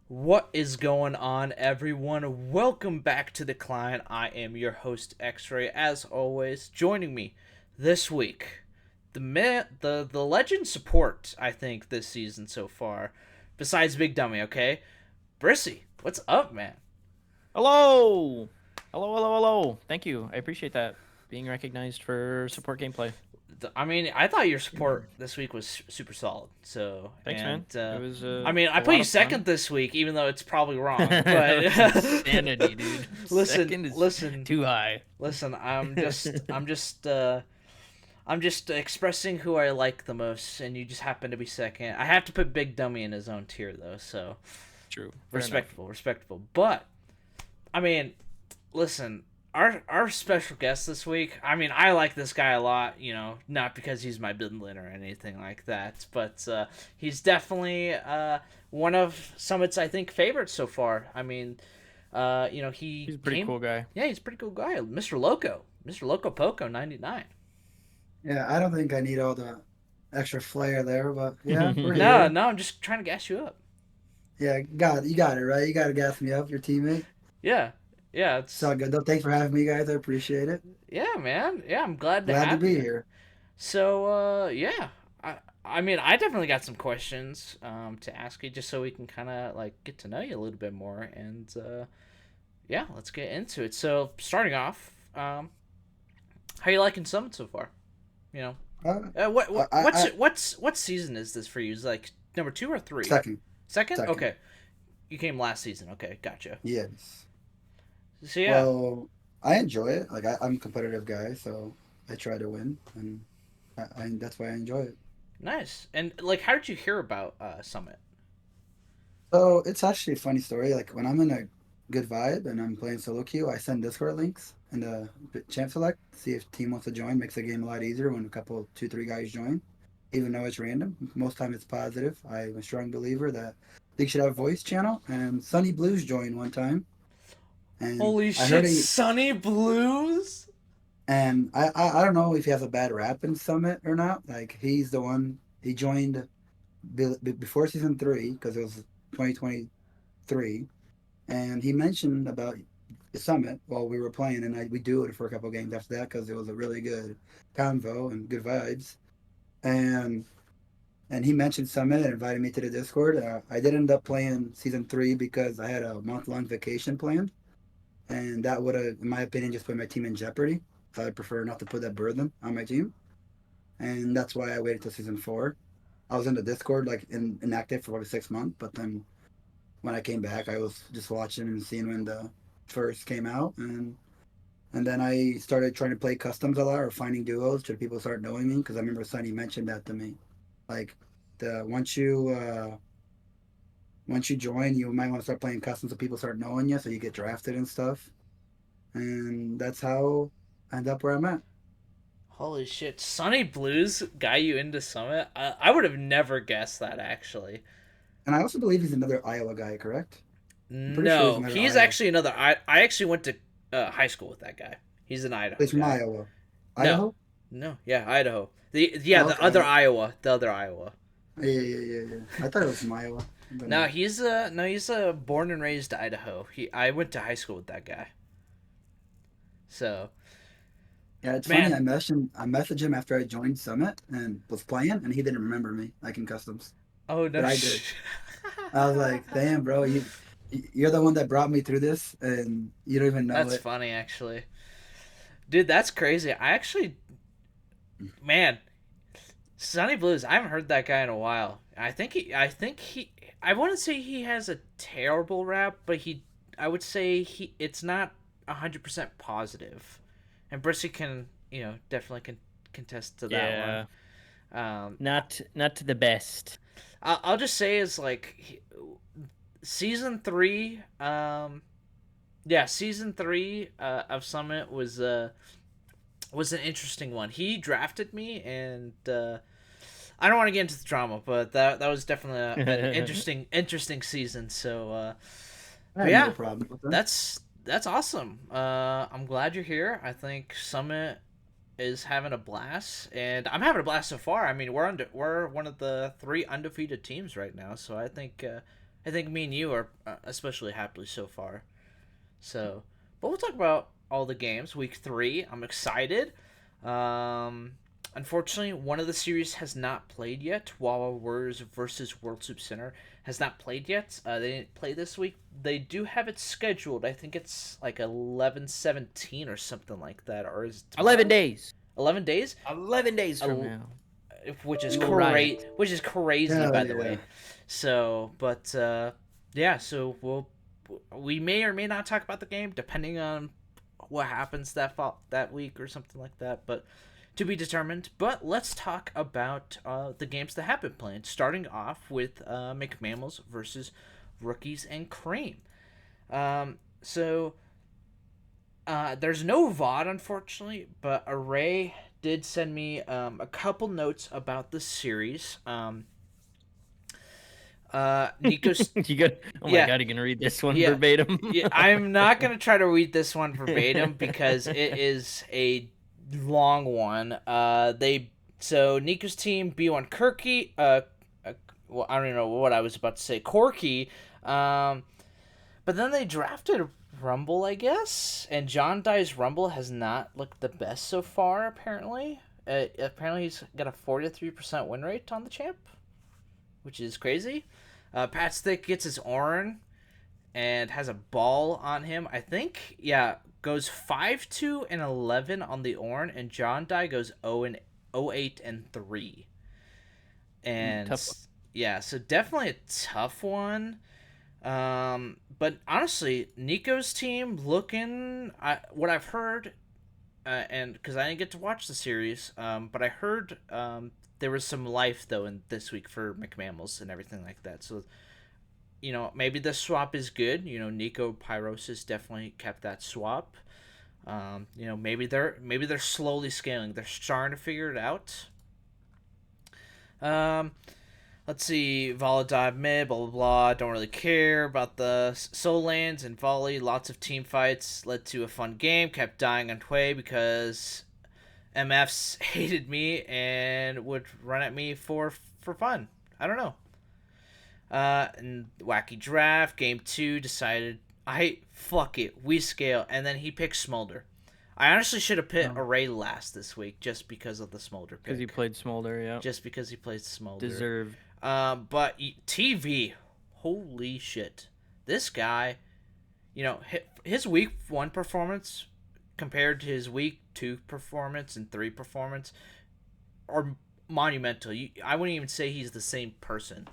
What is going on, everyone? Welcome back to the Client. I am your host, X-Ray. As always, joining me this week, the legend support. I think this season so far, besides Big Dummy. Okay, Brissy, what's up, man? Hello! Hello. Thank you. I appreciate that. Being recognized for support gameplay. I mean, I thought your support this week was super solid. So, Thanks, man. It was I mean, I a put lot you of fun. second this week, even though it's probably wrong. But Insanity, dude. listen, Second is listen, too high. listen. I'm just expressing who I like the most, and you just happen to be second. I have to put Big Dummy in his own tier though, so True. Fair enough. respectable. But I mean, listen, our special guest this week. I mean, I like this guy a lot. You know, not because he's my bidlin or anything like that, but he's definitely one of Summit's I think favorites so far. I mean, he He's a pretty came. cool guy. Yeah, he's a pretty cool guy, Mr. Loco Poco 99. Yeah, I don't think I need all the extra flair there, but yeah, we're No, here. no, I'm just trying to gas you up. Yeah, you got it right. You got to gas me up, your teammate. Yeah, yeah, It's all good though. Thanks for having me, guys. I appreciate it. yeah, man. Yeah, I'm glad to Glad to have be you. here. So, yeah, I mean, I definitely got some questions to ask you, just so we can kind of like get to know you a little bit more, and yeah, let's get into it. So, starting off, how you liking Summit so far? You know, Uh, what I, I, I what season is this for you? Is like number two or three? second, Second? second. Okay, you came last season. Okay, gotcha. Yes. So yeah, Well, I enjoy it. Like I'm a competitive guy, so I try to win, and that's why I enjoy it. nice. And like, how did you hear about Summit? So it's actually a funny story. Like when I'm in a good vibe and I'm playing solo queue, I send Discord links and the champ select, see if team wants to join. Makes the game a lot easier when a couple, two, three guys join, even though it's random. Most time it's positive. I'm a strong believer that they should have a voice channel. And Sunny Blues joined one time, and Holy I heard shit, he Sunny Blues! and I don't know if he has a bad rap in Summit or not. Like he's the one he joined before season 3 because it was 2023, and he mentioned about the summit while we were playing, and we do it for a couple games after that because it was a really good convo and good vibes. And he mentioned summit and invited me to the Discord. I did end up playing season 3 because I had a month-long vacation planned, and that would have, in my opinion, just put my team in jeopardy. So I prefer not to put that burden on my team, and that's why I waited till season 4. I was in the Discord like inactive for probably 6 months, but then when I came back, I was just watching and seeing when the first came out, and then I started trying to play customs a lot or finding duos till people start knowing me because I remember Sunny mentioned that to me. Like the once you join, you might want to start playing customs so people start knowing you, so you get drafted and stuff. And that's how I end up where I'm at. Holy shit, Sunny Blues got you into Summit? I would have never guessed that, actually. And I also believe he's another Iowa guy, correct? I'm pretty sure he's No, another he's Iowa. actually another. I actually went to high school with that guy. He's an Idaho He's from guy. Iowa. No, Idaho? no, yeah, Idaho. The other Okay. Iowa, the other Iowa. Yeah. I thought it was from Iowa. But No, no. he's a born and raised Idaho. I went to high school with that guy. So, Yeah, it's funny. man, I messaged him after I joined Summit and was playing, and he didn't remember me, like in customs, oh no, but I did. I was like, "Damn, bro, you're the one that brought me through this, and you don't even know that's it." funny actually, dude. That's crazy. I actually, man, Sunny Blues. I haven't heard that guy in a while. I wouldn't say he has a terrible rap, but I would say it's not 100% positive, and Brissy can, definitely can contest to that one. Yeah. Um, Not to the best. I'll just say is like season three. Yeah, season three of Summit was an interesting one. He drafted me, and I don't want to get into the drama, but that was definitely an interesting season. So, I but have no yeah, problem with that. that's awesome. I'm glad you're here. I think Summit is having a blast, and I'm having a blast so far. I mean, we're one of the three undefeated teams right now, so I think I think me and you are especially happily so far. So, but we'll talk about all the games. Week 3, I'm excited. Um, Unfortunately, one of the series has not played yet. Wawa Warriors versus World Soup Center has not played yet. They didn't play this week. They do have it scheduled. I think it's like 11/17 or something like that. Or is it tomorrow? 11 days. 11 days? 11 days from El- now. Which is We will riot. great. Which is crazy, Hell by the yeah. way. So, but yeah, so we may or may not talk about the game depending on what happens that week or something like that, but to be determined. But let's talk about the games that have been played, starting off with McMammals versus Rookies and Cream. So there's no VOD, unfortunately, but Array did send me a couple notes about the series. Nico's You good? Oh my Yeah. god, you gonna read this one Yeah. verbatim? Yeah, I'm not gonna try to read this one verbatim because it is a long one. So Nico's team B1 Kirky, well, I don't even know what I was about to say, Corky, but then they drafted Rumble, I guess, and John Dye's Rumble has not looked the best so far. Apparently, he's got a 43% win rate on the champ, which is crazy. Pat Stick gets his Orin and has a ball on him. I think, yeah, goes 5-2-11 on the Orn, and John Dye goes 0-8-3. And Tough one. yeah, so definitely a tough one. But honestly, Nico's team looking, what I've heard, and because I didn't get to watch the series, but I heard there was some life though in this week for McMammals and everything like that. So maybe the swap is good. Nico Pyrosis definitely kept that swap. Maybe they're slowly scaling. They're starting to figure it out. Let's see, Volatile mid, blah blah blah. Don't really care about the soul lands and volley. Lots of team fights led to a fun game. Kept dying on Tway because MFs hated me and would run at me for fun. I don't know. And wacky draft game 2 decided fuck it, we scale, and then he picked Smolder. I honestly should have put Array last this week just because of the Smolder pick. Because he played Smolder, yeah. Just because he played Smolder. Deserved. But TV, holy shit, this guy, his week 1 performance compared to his week 2 performance and 3 performance are monumental. I wouldn't even say he's the same person.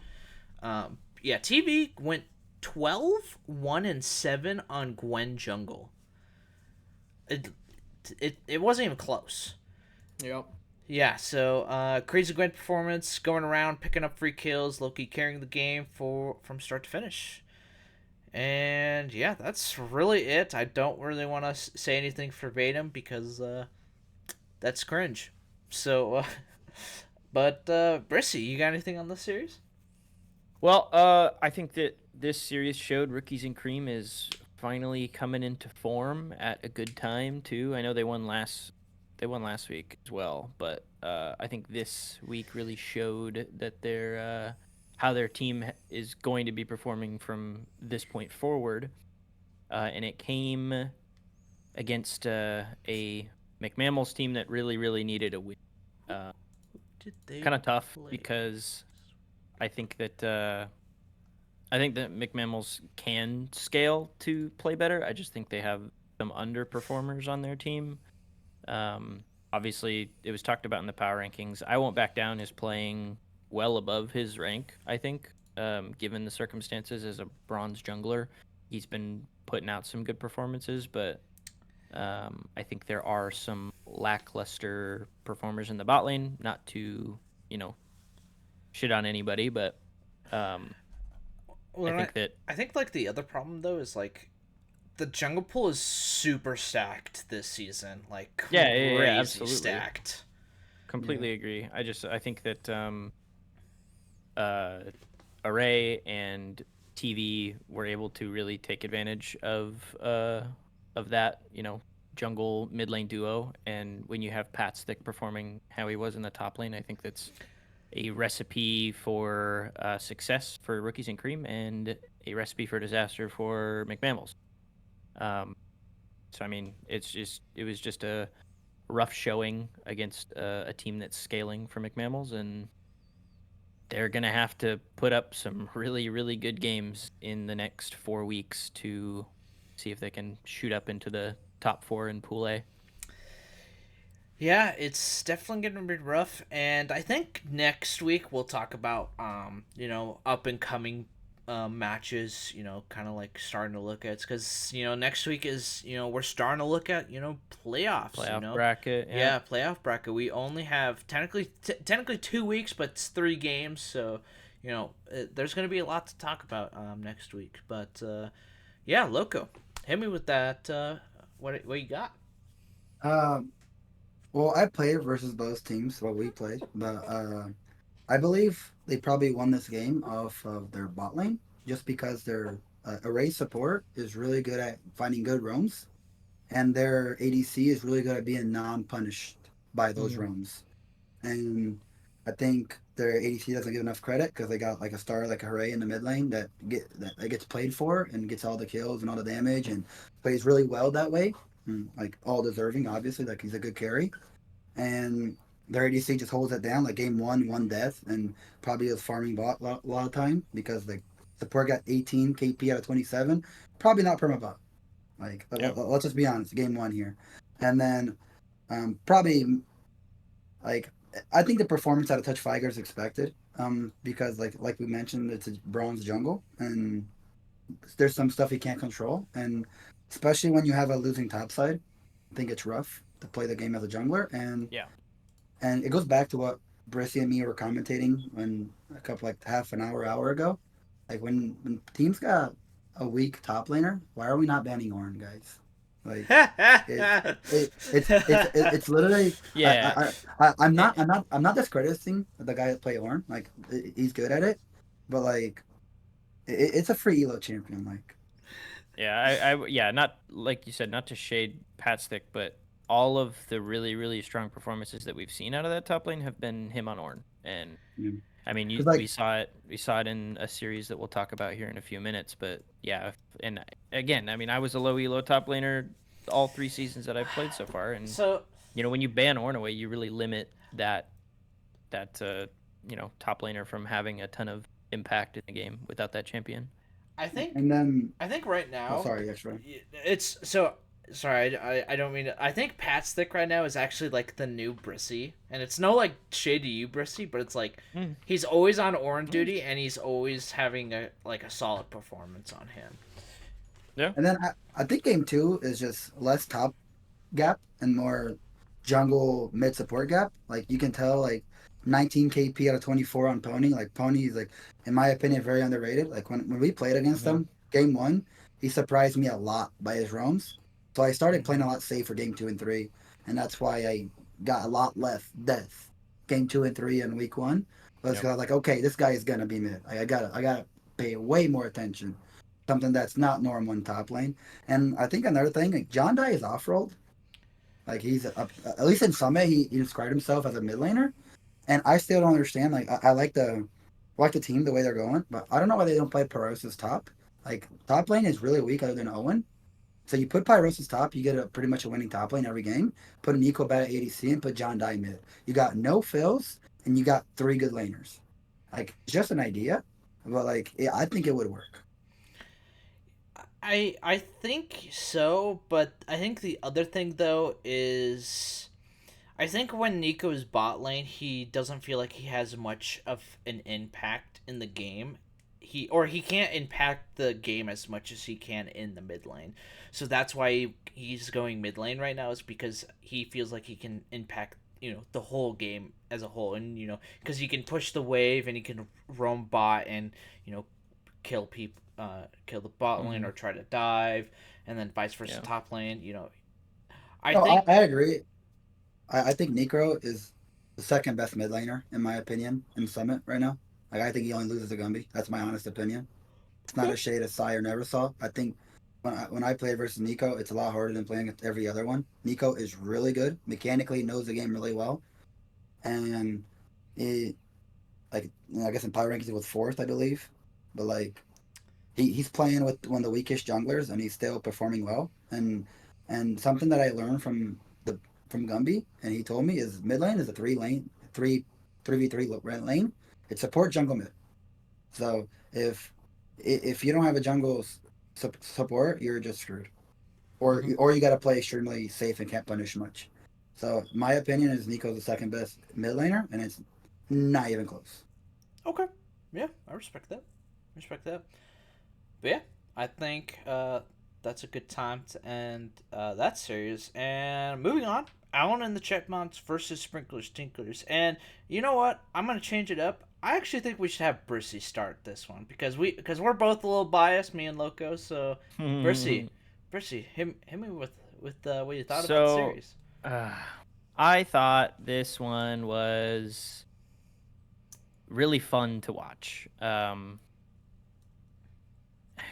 TV went 12-1-7 on Gwen Jungle. It wasn't even close. Yep. Yeah, so crazy Gwen performance, going around picking up free kills, Loki carrying the game from start to finish. And yeah, that's really it. I don't really want to say anything verbatim because that's cringe. So, but Brissy, you got anything on this series? Well, I think that this series showed Rookies and Cream is finally coming into form at a good time too. I know they won last week as well, but I think this week really showed that their how their team is going to be performing from this point forward. And it came against a McMammals team that really, really needed a win. Kind of tough because I think that McMammals can scale to play better. I just think they have some underperformers on their team. Obviously, it was talked about in the power rankings. I Won't Back Down is playing well above his rank, I think, given the circumstances as a bronze jungler. He's been putting out some good performances, but I think there are some lackluster performers in the bot lane. Not to, shit on anybody, but I think like the other problem though is like the jungle pool is super stacked this season, like crazy absolutely stacked. Completely agree. I think that Array and TV were able to really take advantage of that, jungle mid lane duo. And when you have Pat Stick performing how he was in the top lane, I think that's a recipe for success for Rookies and Cream and a recipe for disaster for McMammals. So I mean, it was just a rough showing against a team that's scaling for McMammals, and they're gonna have to put up some really, really good games in the next 4 weeks to see if they can shoot up into the top 4 in Pool A. Yeah, it's definitely going to be rough, and I think next week we'll talk about up and coming matches. Kind of like starting to look at, because next week is we're starting to look at playoffs. Playoff bracket, Yeah, playoff bracket. We only have technically 2 weeks, but it's 3 games, so there's going to be a lot to talk about next week. But yeah, Loco, hit me with that. What you got? Um, well, I played versus both teams, what we played, but I believe they probably won this game off of their bot lane, just because their array support is really good at finding good roams, and their ADC is really good at being non-punished by those roams. And I think their ADC doesn't get enough credit because they got like a star like a Hooray in the mid lane that gets played for and gets all the kills and all the damage and plays really well that way. Like all deserving, obviously, like he's a good carry. And their ADC just holds it down. Like game one death, and probably is farming bot a lot of time because the support got 18 KP out of 27. Probably not perma bot. Like let's just be honest, game one here, and then probably like I think the performance out of Touch Figer is expected. Because like we mentioned, it's a bronze jungle, and there's some stuff he can't control, and especially when you have a losing top side, I think it's rough to play the game as a jungler, and it goes back to what Brissy and me were commentating when a couple like half an hour ago, like when teams got a weak top laner, why are we not banning Ornn, guys? Like it's literally I'm not discrediting the guy that play Ornn. Like he's good at it, but like it's a free elo champion. Like not like you said, not to shade Patstick, but all of the really, really strong performances that we've seen out of that top lane have been him on Ornn. And I mean, we saw it in a series that we'll talk about here in a few minutes. But yeah, and again, I mean, I was a low elo top laner all 3 seasons that I've played so far, and so when you ban Ornn away, you really limit that top laner from having a ton of impact in the game without that champion. I think right now. Oh, sorry, extra. It's so sorry. I don't mean to, I think Patstick right now is actually like the new Brissy, and it's no like shade to you, Brissy, but it's like he's always on Ornn duty, and he's always having a solid performance on him. Yeah. And then I think game 2 is just less top gap and more jungle mid support gap. Like you can tell, like 19 KP out of 24 on Pony. Like Pony is, like, in my opinion, very underrated. Like when we played against him game 1, he surprised me a lot by his roams. So I started playing a lot safer game 2 and 3, and that's why I got a lot less death game 2 and 3 in week 1. But it's like, okay, this guy is gonna be mid. I gotta pay way more attention. Something that's not normal in top lane. And I think another thing, like John Dye is off-rolled. Like he's at least in Summit, he described himself as a mid laner, and I still don't understand. Like I like the team the way they're going, but I don't know why they don't play Pyrosis top. Like top lane is really weak other than Owen. So you put Pyrosis top, you get pretty much a winning top lane every game. Put an equal bet at ADC and put John Dye mid. You got no fills and you got 3 good laners. Like it's just an idea, but like I think it would work. I think so, but I think the other thing though is I think when Nico's bot lane, he doesn't feel like he has much of an impact in the game. He can't impact the game as much as he can in the mid lane. So that's why he's going mid lane right now, is because he feels like he can impact the whole game as a whole, and because he can push the wave and he can roam bot and kill people, kill the bot lane or try to dive, and then vice versa top lane. I agree. I think Necro is the second best mid laner in my opinion in Summit right now. Like I think he only loses to Gumby. That's my honest opinion. It's not a shade of Sai or Neversaw. I think when I play versus Nico, it's a lot harder than playing with every other one. Nico is really good mechanically, knows the game really well, and like I guess in power rankings he was fourth, I believe, but like he's playing with one of the weakest junglers and he's still performing well. And something that I learned from Gumby and he told me is mid lane is a three v three lane. It's support jungle mid. So if you don't have a jungle support, you're just screwed. Or you got to play extremely safe and can't punish much. So my opinion is Nico's the second best mid laner, and it's not even close. Okay. Yeah, I respect that. Respect that. But yeah, I think that's a good time to end that series. And moving on, Alan and the Chipmunks versus Sprinklrrs, Tinklrrs. And you know what? I'm gonna change it up. I actually think we should have Brissy start this one because we're both a little biased, me and Loco. So Brissy, hit me with what you thought about the series. I thought this one was really fun to watch.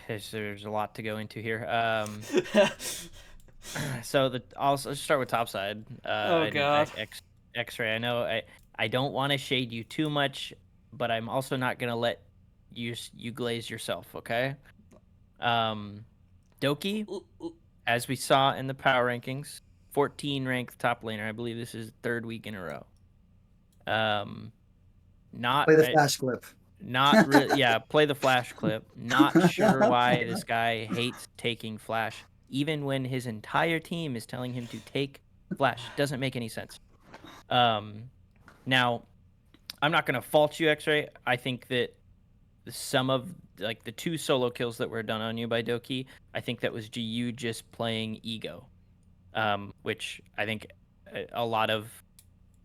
There's a lot to go into here. So I'll start with topside. Oh God. X-ray. I know I don't want to shade you too much, but I'm also not gonna let you glaze yourself. Okay. Doki, as we saw in the power rankings, 14 ranked top laner. I believe this is third week in a row. Not Play the flash clip. Not really. Yeah, play the flash clip. Not sure why this guy hates taking flash, even when his entire team is telling him to take flash. Doesn't make any sense. Now, I'm not gonna fault you, X-Ray. I think that some of like the 2 solo kills that were done on you by Doki, I think that was you just playing ego, which I think a lot of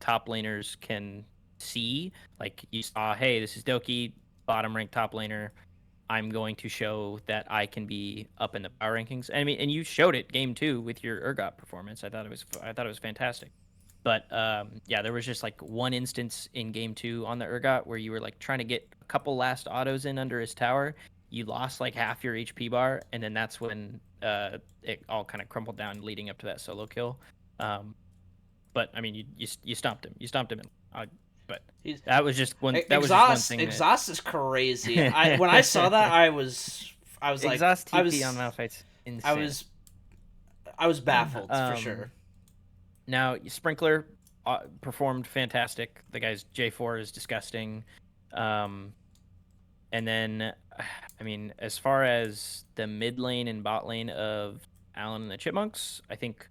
top laners can see. Like you saw, hey, this is Doki, bottom ranked top laner. I'm going to show that I can be up in the power rankings. I mean, and you showed it game 2 with your Urgot performance. I thought it was fantastic. But yeah, there was just like one instance in game 2 on the Urgot where you were like trying to get a couple last autos in under his tower. You lost like half your HP bar, and then that's when it all kind of crumbled down leading up to that solo kill. But I mean, you stomped him. You stomped him. But that was just one. That was just one thing. Exhaust is crazy. When I saw that, I was like, exhaust TP on Malphite's insane. I was baffled for sure. Now Sprinklrr performed fantastic. The guy's J4 is disgusting. And then, I mean, as far as the mid lane and bot lane of Alan and the Chipmunks, I think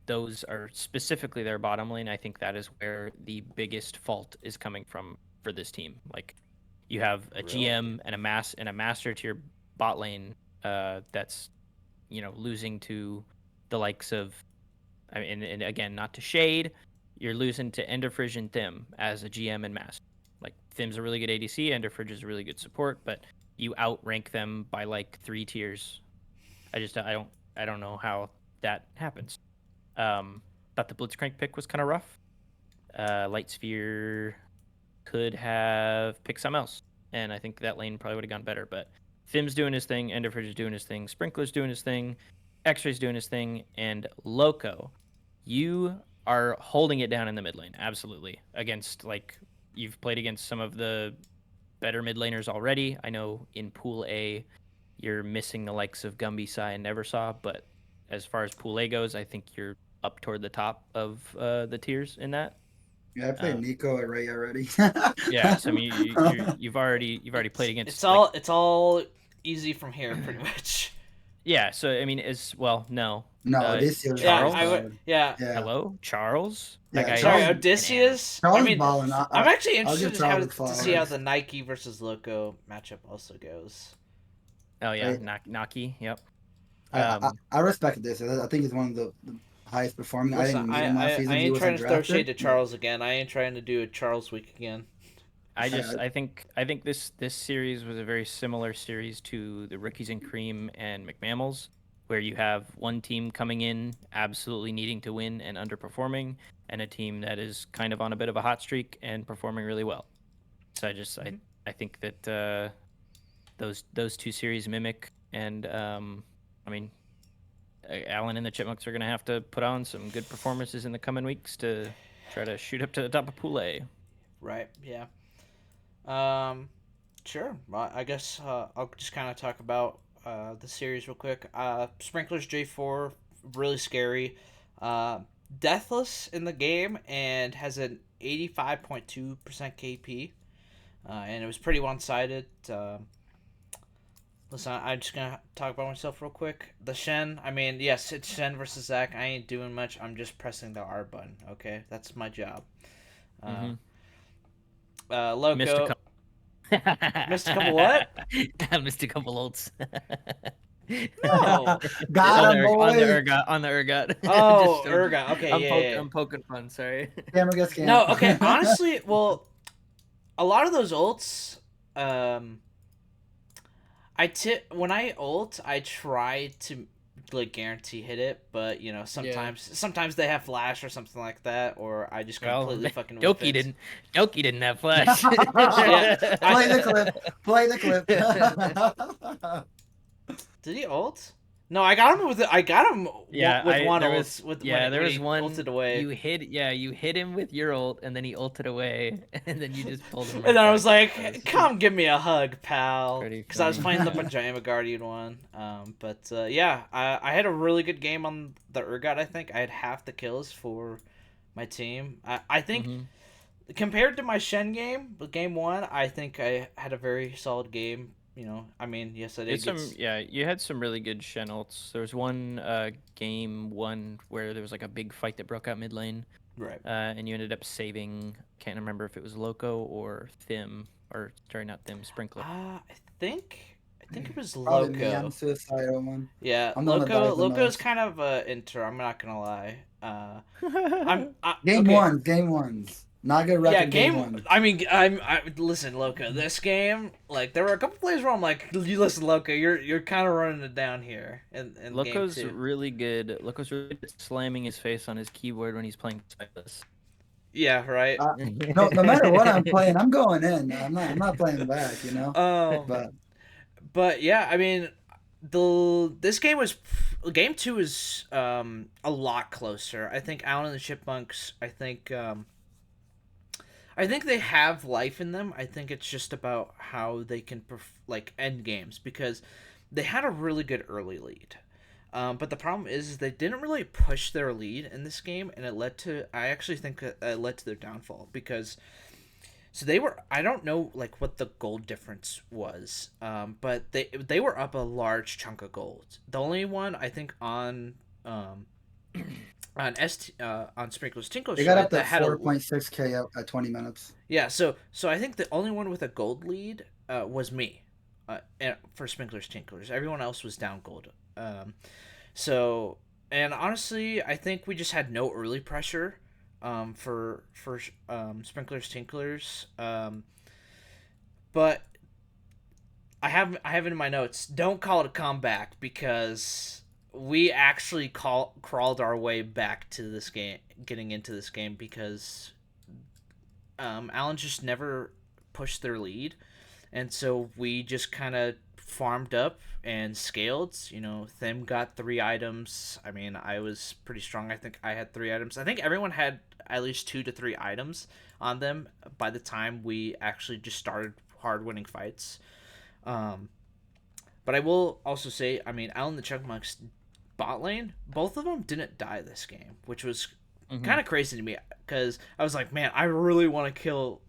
those are specifically their bottom lane. I think that is where the biggest fault is coming from for this team. Like, you have a GM and a master to your bot lane that's, losing to the likes of, I mean, and again, not to shade, you're losing to Enderfridge and Thim as a GM and master. Like, Thim's a really good ADC, Enderfridge is a really good support, but you outrank them by like 3 tiers. I don't know how that happens. Thought the Blitzcrank pick was kind of rough. Light Sphere could have picked something else, and I think that lane probably would have gone better. But Thim's doing his thing, Enderfridge is doing his thing, Sprinklr's doing his thing, X-Ray's doing his thing, and Loco, you are holding it down in the mid lane, absolutely. Against, like, you've played against some of the better mid laners already. I know in Pool A, you're missing the likes of Gumby, Sai, and Neversaw, but as far as Pool A goes, I think you're up toward the top of the tiers in that. Yeah, I played Nico Array already. Yeah, so I mean, you've already played against. It's all easy from here, pretty much. Yeah, so I mean, as well, no. No, this year. Charles. Yeah. Hello, Charles. Yeah, sorry, Odysseus. Charles I mean, balling. I'm actually interested to see how the Nike versus Loco matchup also goes. Oh yeah, Naki. Yep. I respect this. I think he's one of the highest performing. Listen, I ain't trying to throw shade to Charles again. I ain't trying to do a Charles week again. I think this series was a very similar series to the Rookies and Cream and McMammals, where you have one team coming in absolutely needing to win and underperforming, and a team that is kind of on a bit of a hot streak and performing really well. So I think that those 2 series mimic, and I mean, Alan and the Chipmunks are going to have to put on some good performances in the coming weeks to try to shoot up to the top of Pool A. Right, yeah. Sure. Well, I guess I'll just kind of talk about the series real quick. Sprinklrr's J4, really scary. Uh, Deathless in the game and has an 85.2% KP. And it was pretty one sided. Listen, I'm just gonna talk about myself real quick. The Shen, I mean, yes, it's Shen versus Zach. I ain't doing much. I'm just pressing the R button. Okay, that's my job. Mm-hmm. Loco. Missed a couple. Missed a couple what? I missed a couple ults. No. Got him, on the boy. Urgot. On the Urgot. Oh, Just, Urgot. Okay, yeah. I'm poking fun. Sorry. Camera gets scammed. No, okay. Honestly, well, a lot of those ults, when I ult, I try to like guarantee hit it, but you know sometimes they have flash or something like that, or I just completely fucking whiff it. Doki didn't have flash. Yeah, Play the clip. Play the clip. Did he ult? No, I got him with one there ult. was, When there was he one ulted away. you hit him with your ult, and then he ulted away, and then you just pulled him. And then I was back. like, "Come, give me a hug, pal," Pretty because I was funny. playing the Pajama Guardian one. But yeah, I had a really good game on the Urgot. I think I had half the kills for my team. I think compared to my Shen game, game one, I think I had a very solid game. You know, I mean, yes, I did. You had some really good Shen ults. There was one game one where there was like a big fight that broke out mid lane, Right. And you ended up saving. Can't remember if it was Loco or Thim, or sorry, not Thim, Sprinklrr. I think it was Probably me. Loco. I'm suicidal one. Yeah, I'm the one that dies the Loco's most. kind of inter. I'm not gonna lie. Game ones. Not good record. Yeah, game one. I mean, listen, Loco. This game, like, there were a couple plays where I'm like, you listen, Loco, you're kind of running it down here. In Loco's game two. really good. Loco's really good at slamming his face on his keyboard when he's playing Silas. Yeah, right. No matter what I'm playing, I'm going in. I'm not playing back. You know. But yeah, I mean, game two is a lot closer. I think Alan and the Chipmunks. I think they have life in them. I think it's just about how they can end games, because they had a really good early lead. But the problem is they didn't really push their lead in this game, and I actually think it led to their downfall, because I don't know like what the gold difference was, but they were up a large chunk of gold. The only one I think on Sprinklrr's Tinklrrs, they got up to 4.6k at 20 minutes. Yeah, so I think the only one with a gold lead was me, for Sprinklrr's Tinklrrs. Everyone else was down gold. And honestly, I think we just had no early pressure for Sprinklrr's Tinklrrs. But I have it in my notes. Don't call it a comeback, because we actually crawled our way back to this game, getting into this game, because Allen just never pushed their lead, and so we just kind of farmed up and scaled. You know, Thim got 3 items. I mean, I was pretty strong. I think I had 3 items. I think everyone had at least 2 to 3 items on them by the time we actually just started hard winning fights. But I will also say, I mean, Alan the Chipmunks bot lane, both of them didn't die this game, which was kind of crazy to me, because I was like, man, I really want to kill,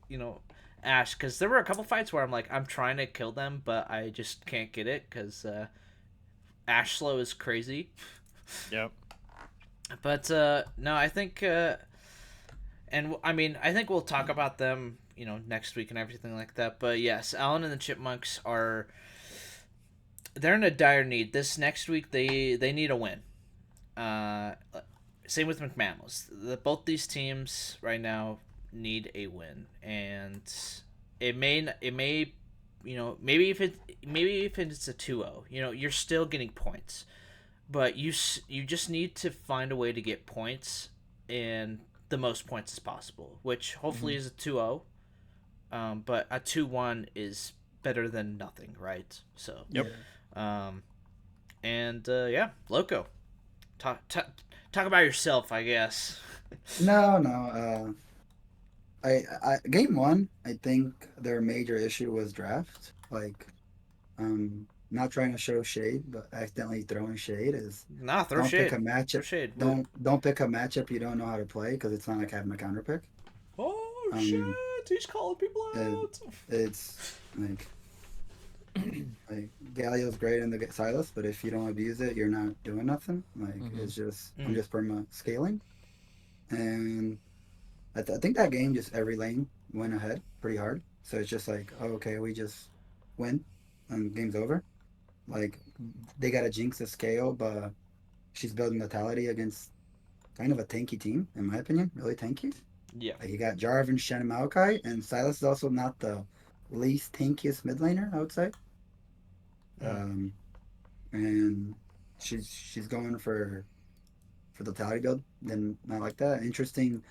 Ashe, because there were a couple fights where I'm trying to kill them, but I just can't get it, because Ashe slow is crazy. Yep. But no, I think and I mean, I think we'll talk about them, next week and everything like that. But yes, Alan and the Chipmunks they're in a dire need. This next week they need a win. Same with McMammals. Both these teams right now need a win, and it may maybe if it's a 2-0, you're still getting points, but you just need to find a way to get points, and the most points as possible, which hopefully is a 2-0. But a 2-1 is better than nothing, right? So yep. Yeah, Loco, talk about yourself, I guess. No. Game one, I think their major issue was draft. Like, not trying to show shade, but accidentally throwing shade is Nah, throw don't pick shade. a Throw matchup. shade. Don't pick a matchup you don't know how to play because it's not like having a counter pick. Oh Um, shit! He's calling people it, out. it's like Galio's great in the Silas, but if you don't abuse it, you're not doing nothing. Like Hmm. it's just I'm Mm. just perma scaling, and I think that game just every lane went ahead pretty hard. So it's just like, oh, okay, we just win, and game's over. Like they got to jinx the scale, but she's building lethality against kind of a tanky team, in my opinion, really tanky. Yeah. Like you got Jarvan, Shen, and Maokai, and Silas is also not the least tankiest mid laner, I would say. Mm. Um, and she's going for the lethality build. Then not like that. Interesting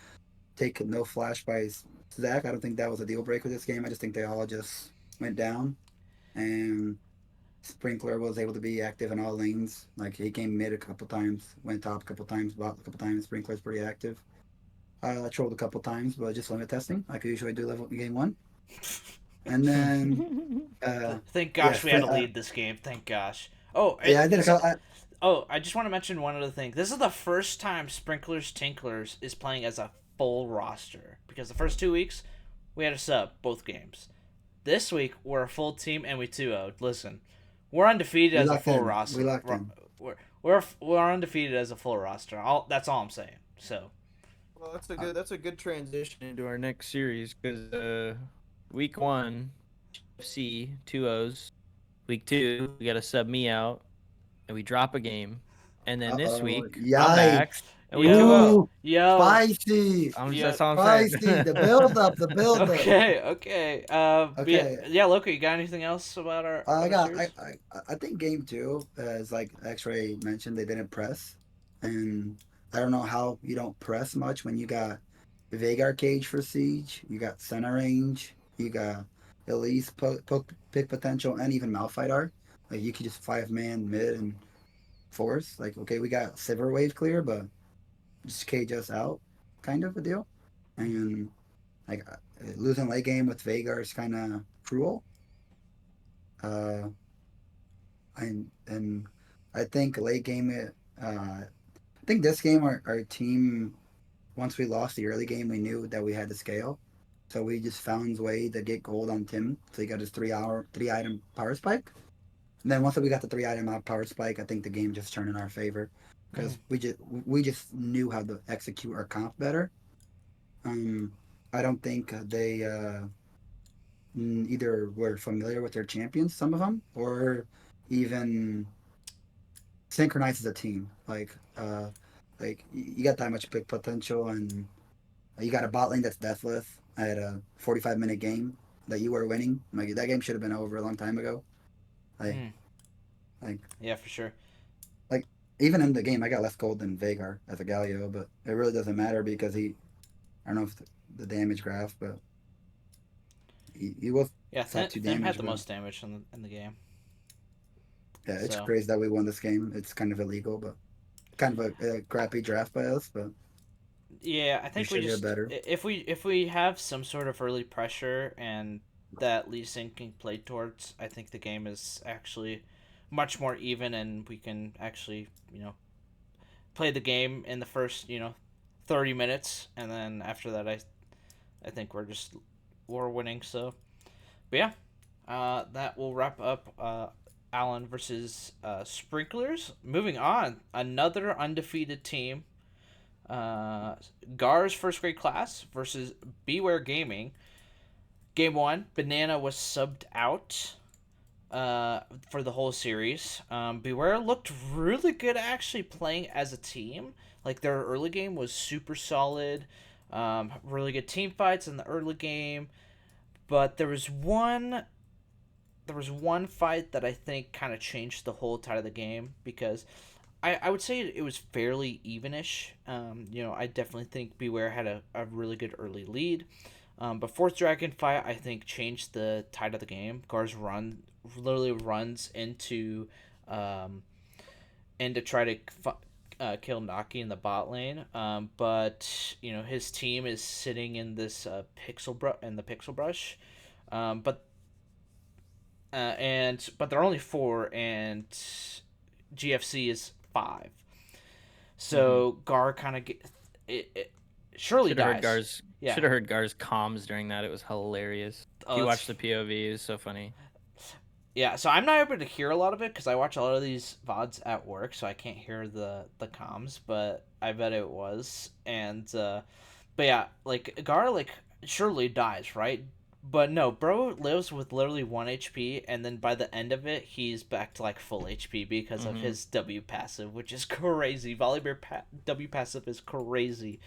take no flash by Zach. I don't think that was a deal breaker this game. I just think they all just went down, and Sprinklrr was able to be active in all lanes. Like he came mid a couple times, went top a couple times, bot a couple times. Sprinklr's pretty active. I trolled a couple times, but just limit testing like I usually do level in game one. And then, Thank yeah, gosh we had to lead this game. Thank gosh. Oh, yeah, I did a couple. I just want to mention one other thing. This is the first time Sprinklrrs Tinklrrs is playing as a full roster because the first 2 weeks we had a sub both games. This week we're a full team and we 2-0'd. Listen, we're undefeated We as a locked full in. We roster. locked in. We're undefeated as a full roster. That's all I'm saying. So Well, Uh, that's a good transition into our next series because week one, FC 2-0s. Week two, we got to sub me out and we drop a game, and then this oh, week I'm back yikes! and we 2-0. Ooh, yo spicy, yo. That's all I'm saying. spicy. The build up, the build up. Okay. Okay, Yeah. Loki, you got anything else I about our got. series? I think game two, is like X-Ray mentioned, they didn't press, and I don't know how you don't press much when you got Veigar cage for siege, you got center range, you got Elise pick potential, and even Malphite art. Like you could just 5-man mid and force. Like okay, we got Sivir wave clear, but just cage us out, kind of a deal. And like losing late game with Veigar is kind of cruel. Uh, and I think late game, I think this game our team, once we lost the early game, we knew that we had to scale. So we just found a way to get gold on Tim. So he got his 3 item power spike. And then once we got the 3 item power spike, I think the game just turned in our favor Mm. because we just knew how to execute our comp better. Um, I don't think they either were familiar with their champions, some of them, or even synchronized as a team. Like you got that much big potential, and you got a bot lane that's deathless at a 45-minute game that you were winning. Like that game should have been over a long time ago. Like Mm. like Yeah, for sure. like even in the game, I got less gold than Veigar as a Galio, but it really doesn't matter because I don't know if the damage graph, but he was Yeah, top two Them had damage, the but most damage in the game. yeah, it's So crazy that we won this game. It's kind of illegal, but kind of a crappy draft by us, but yeah, I we think we should get just better. if we have some sort of early pressure and that Lee Sin can play towards, I think the game is actually much more even and we can actually play the game in the first 30 minutes and then after that I think we're winning. So but yeah, that will wrap up Allen versus Sprinklrrs. Moving on, another undefeated team. Gawr's first grade class versus Bewear Gaming. Game one, Banana was subbed out for the whole series. Bewear looked really good actually playing as a team. Like their early game was super solid. Really good team fights in the early game. But there was one fight that I think kind of changed the whole tide of the game because I would say it was fairly evenish. I definitely think Beware had a really good early lead. But fourth dragon fight I think changed the tide of the game. Gar's run literally runs into to try to kill Naki in the bot lane. But you know his team is sitting in this pixel brush. But but they're only four, and GFC is five. So Gawr kind of get it surely Should have dies. heard Gar's. Yeah. Should have heard Gar's comms during that. It was hilarious. Oh, If you that's- watch the POV, it was so funny. Yeah, so I'm not able to hear a lot of it because I watch a lot of these VODs at work, so I can't hear the comms, but I bet it was. And but yeah, like Gawr like surely dies, right? But no, bro lives with literally 1 HP, and then by the end of it, he's back to like full HP because of his W passive, which is crazy. Volibear W passive is crazy.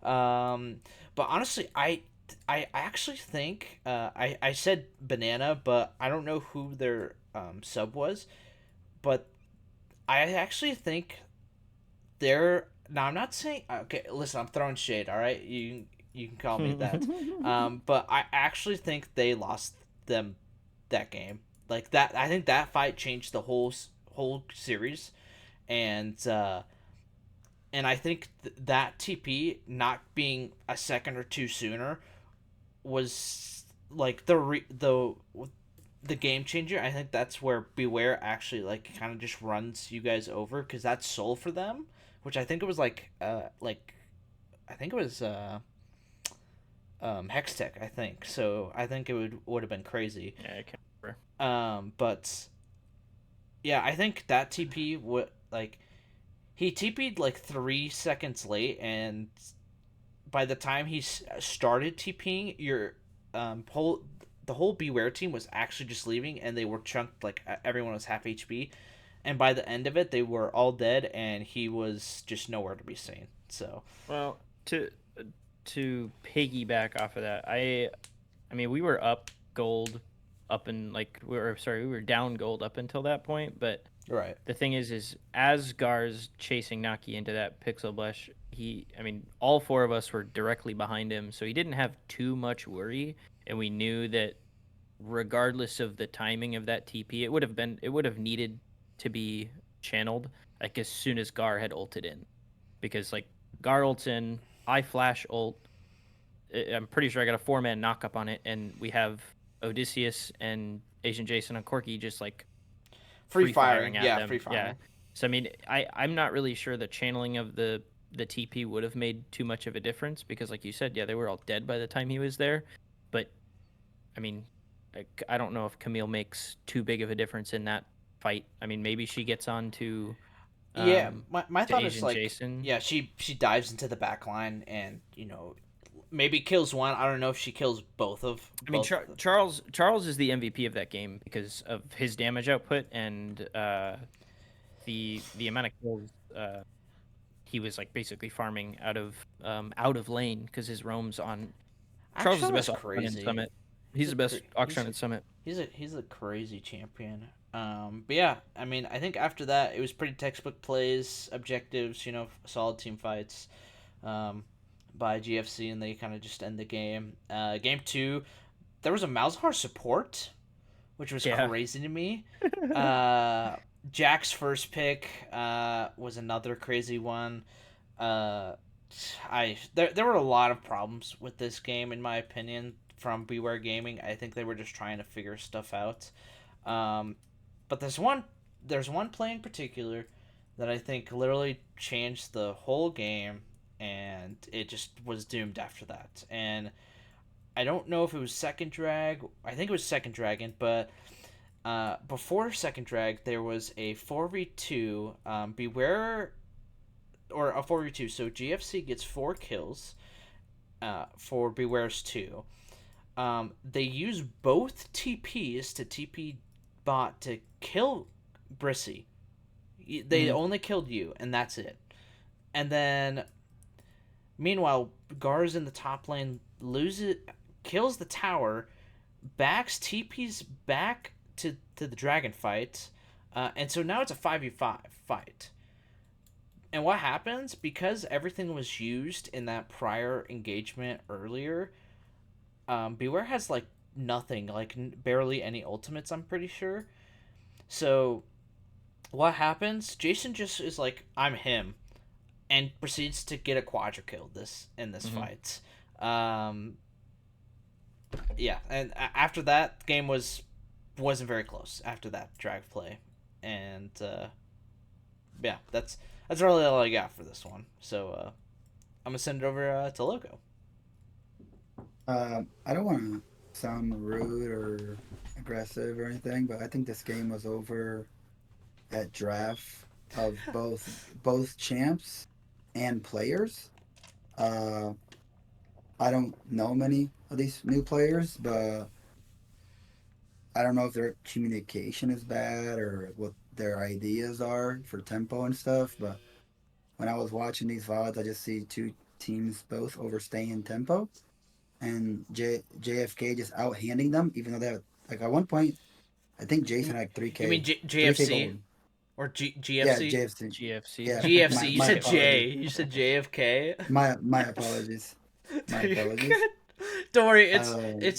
But honestly, I actually think I said banana, but I don't know who their sub was, but I actually think they're now. I'm not saying okay. Listen, I'm throwing shade. All right, you can call me that. But I actually think they lost them that game. Like that, I think that fight changed the whole series, and I think that TP not being a second or two sooner was like the game changer. I think that's where Bewear actually like kind of just runs you guys over because that's soul for them, which I think it was like I think it was Hextech, I think. So I think it would have been crazy. Yeah, I can't remember. But yeah, I think that TP would like he TP'd like 3 seconds late, and by the time he started TPing, your the whole Bewear team was actually just leaving, and they were chunked like everyone was half HP, and by the end of it, they were all dead, and he was just nowhere to be seen. So well, to piggyback off of that, I mean, we were up gold, we were down gold up until that point, but right. The thing is as Gar's chasing Naki into that pixel bush, all four of us were directly behind him, so he didn't have too much worry, and we knew that regardless of the timing of that TP, it would have needed to be channeled like as soon as Gawr had ulted in, because like Gawr ults in, I flash ult. I'm pretty sure I got a 4-man knock up on it, and we have Odysseus and Asian Jason and Corky just like free firing at them. Free firing. Yeah. So I mean, I'm not really sure the channeling of the TP would have made too much of a difference because, like you said, yeah, they were all dead by the time he was there. But I mean, I don't know if Camille makes too big of a difference in that fight. I mean, maybe she gets on to my thought Asian is like Jason. Yeah, she dives into the back line and maybe kills one. I don't know if she kills both of. I mean, Charles is the MVP of that game because of his damage output and the amount of kills he was like basically farming out of lane because his roams on. Charles is the best Oxron in Summit. He's the best Oxron in Summit. He's a crazy champion. But yeah, I mean, I think after that it was pretty textbook plays, objectives, solid team fights. By GFC, and they kind of just end the game. Game 2, there was a Malzahar support, which was crazy to me. Jack's first pick was another crazy one. There were a lot of problems with this game, in my opinion, from Bewear Gaming. I think they were just trying to figure stuff out. But there's one play in particular that I think literally changed the whole game, and it just was doomed after that. And I don't know if it was second drag. I think it was second dragon, but before second drag, there was a 4v2 Bewear, or a 4v2. So GFC gets 4 kills for Bewear's 2. They use both TPs to TP bot to kill Brissy. They only killed you, and that's it. And then meanwhile, Gawr's in the top lane, kills the tower, backs TP's back to the dragon fight, and so now it's a 5v5 fight. And what happens, because everything was used in that prior engagement earlier, Bewear has like nothing, like barely any ultimates, I'm pretty sure. So what happens, Jason just is like, I'm him. and proceeds to get a quadra kill in this Mhm. fight. Yeah, and after that, the game wasn't very close after that drag play, and yeah, that's really all I got for this one. So I'm gonna send it over to Loco. I don't want to sound rude or aggressive or anything, but I think this game was over at draft of both champs and players. Uh, I don't know many of these new players, but I don't know if their communication is bad or what their ideas are for tempo and stuff. But when I was watching these VODs, I just see two teams both overstaying tempo and JFK just outhanding them, even though they have like at one point I think Jason had You mean 3K JFC gold. or Yeah, GFC? JFC. GFC. Yeah, GFC. my You my said J. apologies. You said JFK. My apologies. My You're apologies. good. Don't worry. Um,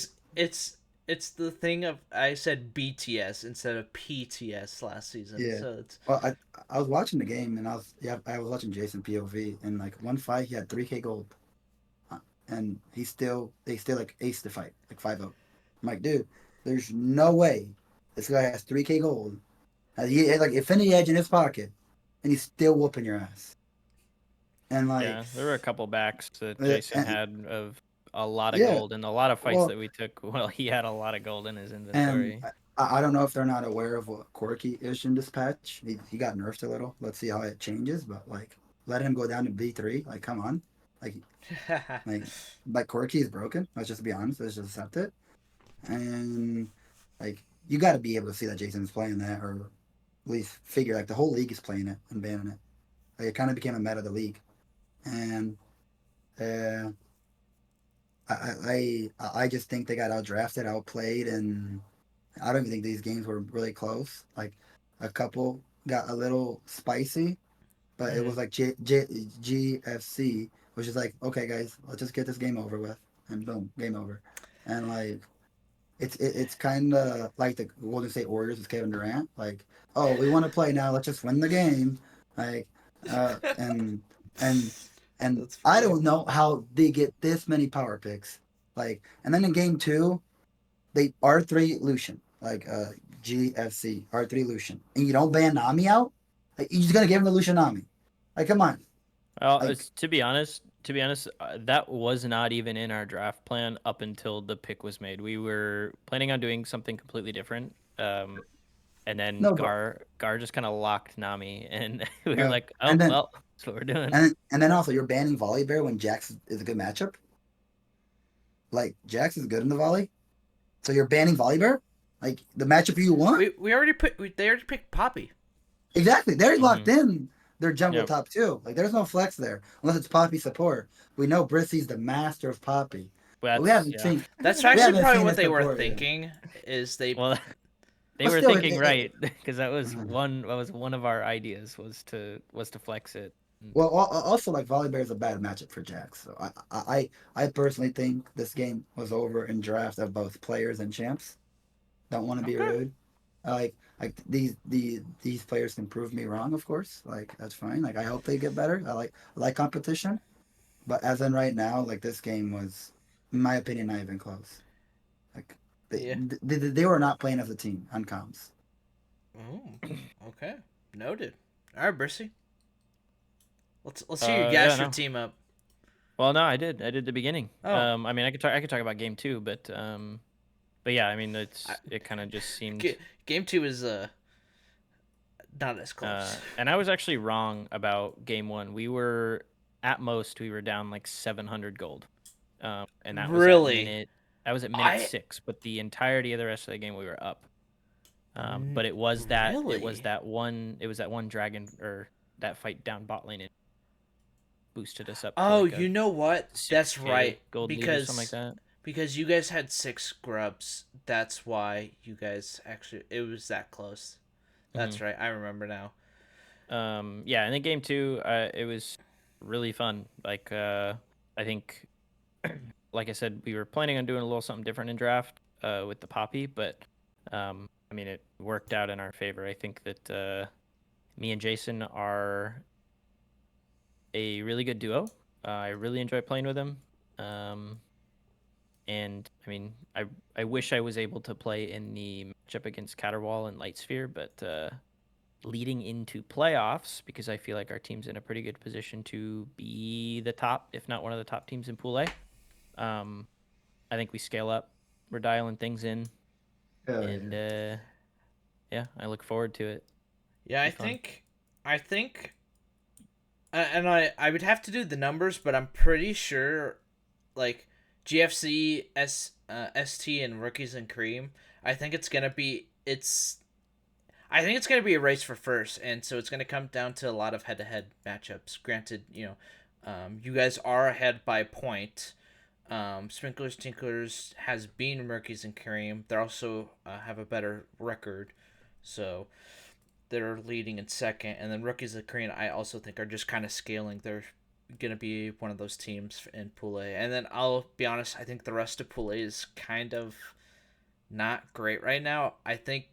It's the thing of I said BTS instead of PTS last season. yeah. So it's Well, I was watching the game and I was watching Jason POV and like one fight he had 3K gold. And they still like ace the fight like 5-0. I'm like, dude, there's no way this guy has 3K gold. He had like Infinity Edge in his pocket, and he's still whooping your ass. And like, Yeah, there were a couple backs that uh, Jason and, had of a lot of yeah, gold, and a lot of fights well, that we took. Well, he had a lot of gold in his and inventory. I don't know if they're not aware of what Corky is in this patch. He got nerfed a little. Let's see how it changes, but like, let him go down to B3. Like, come on, like, like, like Corky is broken. Let's just be honest. Let's just accept it. And like, you got to be able to see that Jason's playing that, or at least figure like the whole league is playing it and banning it. Like, it kind of became a meta of the league, and uh, I just think they got outdrafted, outplayed, and I don't even think these games were really close. Like a couple got a little spicy, but it Mhm. was like GFC, which is like, okay, guys, let's just get this game over with, and boom, game over. And like it's kind of like the Golden State Warriors with Kevin Durant. Like, oh, we want to play now. Let's just win the game. Like, uh, and and and That's I funny. don't know how they get this many power picks. Like, and then in game two, they R3 Lucian, like GFC R3 Lucian, and you don't ban Nami out. Like, you're just gonna give him the Lucian Nami. Like, come on. Well, Like, to be honest, that was not even in our draft plan up until the pick was made. We were planning on doing something completely different. And then no, but Gar just kind of locked Nami, and we were uh, like, and oh then well, that's what we're doing. and then also you're banning Volley Bear when Jax is a good matchup. Like, Jax is good in the volley. So you're banning Volibear? Like the matchup you want? We already put they already picked Poppy. Exactly. They're locked Hmm. in their jungle Yep. top two. Like there's no flex there unless it's Poppy support. We know Brissy's the master of Poppy, but we That's haven't yeah. seen That's we actually haven't probably seen what the they were support yet. thinking. Is they Well, they But were still, thinking right because uh, that was one of our ideas was to flex it. well, also like Volibear is a bad matchup for Jax. So I personally think this game was over in drafts of both players and champs. Don't want to be okay. rude. Like these players can prove me wrong, of course. Like that's fine. Like I hope they get better. I like competition, but as in right now, like this game was, in my opinion, not even close. Like Yeah. they were not playing as a team on comms. Oh, okay. Noted. All right, Brissy. Let's hear you Yeah, gas your no. team up. Well, no, I did the beginning. Oh, I mean, I could talk about game two, but yeah, I mean, I, it kind of just seemed. game two is not as close. And I was actually wrong about game one. We were down like 700 gold, and Really, that was at minute I 6. But the entirety of the rest of the game we were up. But really. it was that one dragon or that fight down bot lane. It boosted us up to Oh, like you a know what? That's 6K right. gold lead or something like Because that. you guys had 6 scrubs. That's why you guys actually it was that close. Hmm. That's right. I remember now. Yeah, and then game two, it was really fun. Like, I think, like I said, we were planning on doing a little something different in draft, with the Poppy, but, I mean, it worked out in our favor. I think that, me and Jason are a really good duo. I really enjoy playing with them. And I mean, I wish I was able to play in the matchup against Caterwall and Lightsphere, but leading into playoffs, because I feel like our team's in a pretty good position to be the top, if not one of the top teams in Pool A. I think we scale up. We're dialing things in, Hell and yeah. yeah, I look forward to it. Yeah, Be fun. I think, and I would have to do the numbers, but I'm pretty sure, like GFC, ST, and Rookies and Cream. I think it's gonna be it's. I think it's gonna be a race for first, and so it's gonna come down to a lot of head-to-head matchups. Granted, you guys are ahead by a point. Sprinklrrs Tinklrrs has been Rookies and Cream. They also have a better record, so they're leading in second, and then Rookies of Korean I also think are just kind of scaling. They're gonna be one of those teams in Pool A, and then I'll be honest, I think the rest of Pool A is kind of not great right now. I think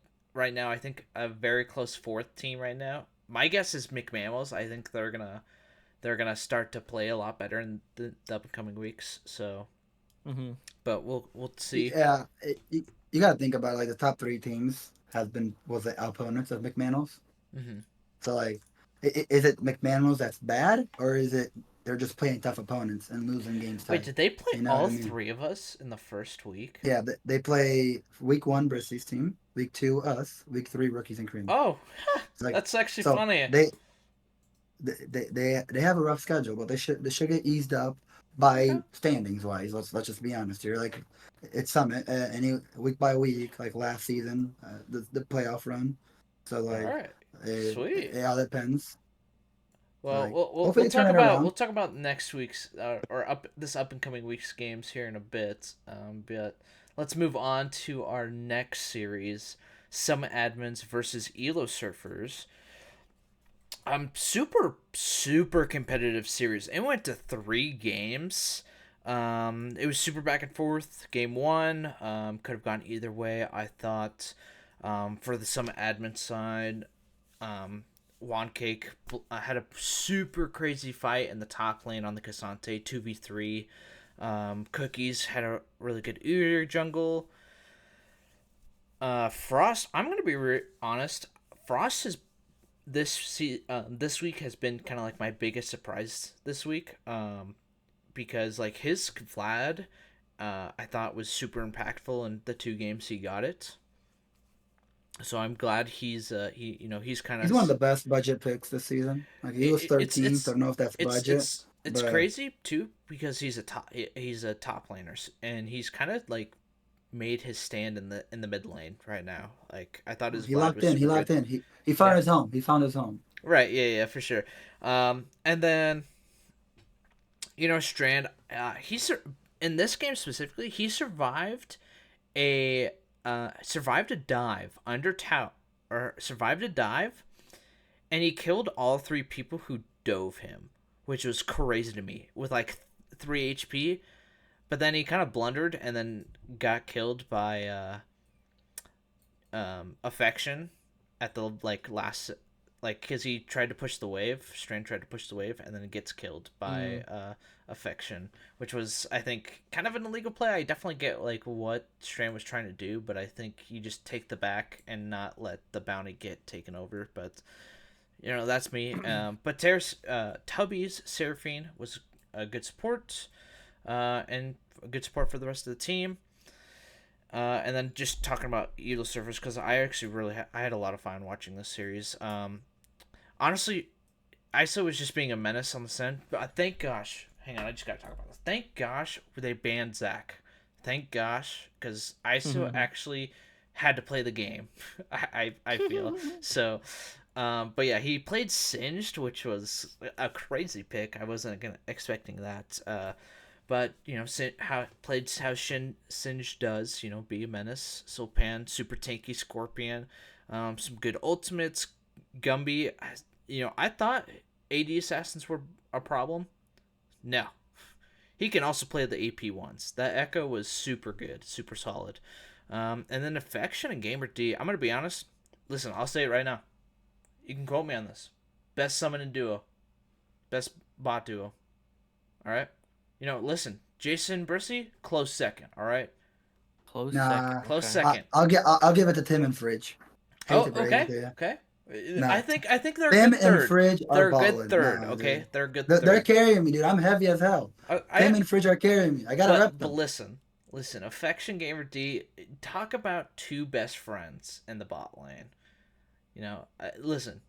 a very close fourth team right now. My guess is McMammals. I think they're gonna start to play a lot better in the upcoming weeks. So, Mm-hmm. but we'll see. Yeah, you got to think about like the top three teams has been was the opponents of McManus. Hmm. So like, is it McManus that's bad, or is it they're just playing tough opponents and losing games Wait, tight? did they play You know what all I mean? three of us in the first week? Yeah, they play week one Bristly's team, week two us, week three Rookies and Cream. Oh, It's like that's actually so funny. they have a rough schedule, but they should get eased up Okay. by standings wise. Let's just be honest here. Like it's Summit any week by week, like last season, the playoff run. So All like right. Sweet. it all depends. So Well, like we'll hopefully they talk turn it about around. next week's or up this up and coming week's games here in a bit. But let's move on to our next series: Some Admins versus Elo Surfers. Super competitive series. It went to 3 games. It was super back and forth. Game one, could have gone either way. I thought, for the Some Admin side, Wand Cake had a super crazy fight in the top lane on the Cassante 2v3. Cookies had a really good Udyr jungle. Frost, I'm gonna be honest. Frost has this week has been kind of like my biggest surprise this week. Because like his Vlad, I thought was super impactful in the 2 games he got it. So I'm glad he's kind He's one of of the best budget picks this season. Like he was 13th. I don't know if that's budget, it's but crazy too because he's a top laner and he's kind of like made his stand in the mid lane right now. Like I thought his he Vlad locked was in. He super good. locked in. He found Yeah. his home. He found his home. Right. Yeah. For sure. And then Strand. In this game specifically, he a survived a dive under tower or survived a dive, and he killed all 3 people who dove him, which was crazy to me with like 3 HP. But then he kind of blundered and then got killed by affection at the like last because he tried to push the wave. Strand tried to push the wave and then it gets killed by Mm. affection, which was I think kind of an illegal play. I definitely get like what Strand was trying to do, but I think you just take the back and not let the bounty get taken over. But that's me. But Tubby's Seraphine was a good support, and a good support for the rest of the team. And then just talking about Eagle Surfers because I actually I had a lot of fun watching this series. Honestly, ISO was just being a menace on the send, but thank gosh. Hang on, I just gotta talk about this. Thank gosh they banned Zach. Thank gosh, because ISO actually had to play the game. I feel so. But yeah, he played Singed, which was a crazy pick. I wasn't expecting that. But how Singed does. Be a menace. Sulpan, super tanky Scorpion, some good ultimates. Gumby, I thought AD assassins were a problem. No, he can also play the AP ones. That Echo was super good, super solid. And then Affection and Gamer D. I'm gonna be honest. Listen, I'll say it right now. You can quote me on this. Best summon in duo. Best bot duo. All right. Listen, Jason Brissy, close second. All right. Close Nah, second. Close Okay. second. I'll give it to Tim and Fridge. Hate Oh, to break it okay. to you. Okay. Nah, I think they're a Tim good and third. Fridge are They're a good balling. third. Nah, Okay, dude. they're a good They're third. carrying me, dude. I'm heavy as hell. Tim and Fridge are carrying me. I gotta rep But them. listen. Affection Gamer D. Talk about two best friends in the bot lane. Listen.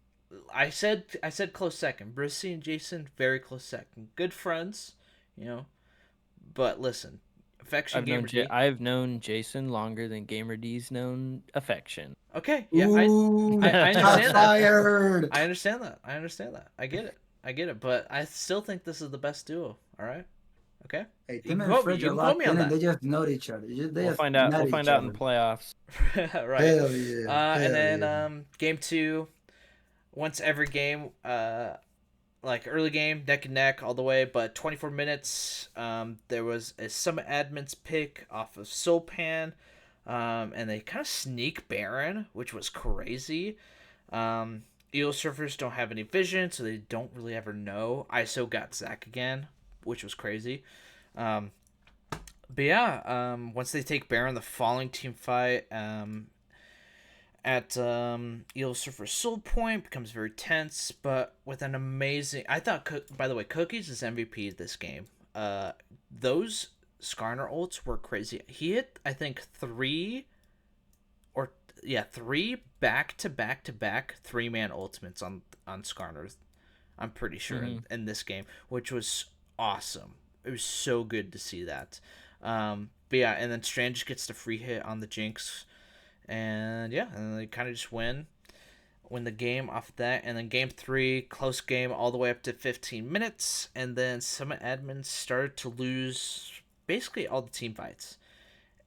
I said close second. Brissy and Jason, very close second. Good friends. You know. But listen, Affection Gamer D. I've known Jason longer than Gamer D's known Affection. Okay, yeah, Ooh, I shots understand that. fired. I understand that. I get it. But I still think this is the best duo. All right. Okay. Hey, You Tim can and quote me. Fridge You are can quote locked me on in, and that. they just know each other. We'll find out. We'll find out in the playoffs. Right. Hell yeah. And then yeah. game 2, once every game, like early game, neck and neck all the way, but 24 minutes. There was a Summit Admins pick off of Soulpan, and they kind of sneak Baron, which was crazy. Eel surfers don't have any vision, so they don't really ever know. ISO got Zac again, which was crazy. But yeah, once they take Baron, the following team fight at Eel Surfer Soul Point becomes very tense, but with an amazing. I thought, by the way, Cookies is MVP this game. Those Skarner ults were crazy. He hit, I think, three back to back 3-man ultimates on Skarner. I'm pretty sure in this game, which was awesome. It was so good to see that. But yeah, and then Strand just gets the free hit on the Jinx, and yeah, and they kind of just win the game off of that. And then game 3, close game all the way up to 15 minutes, and then Summit Admins started to lose basically all the team fights,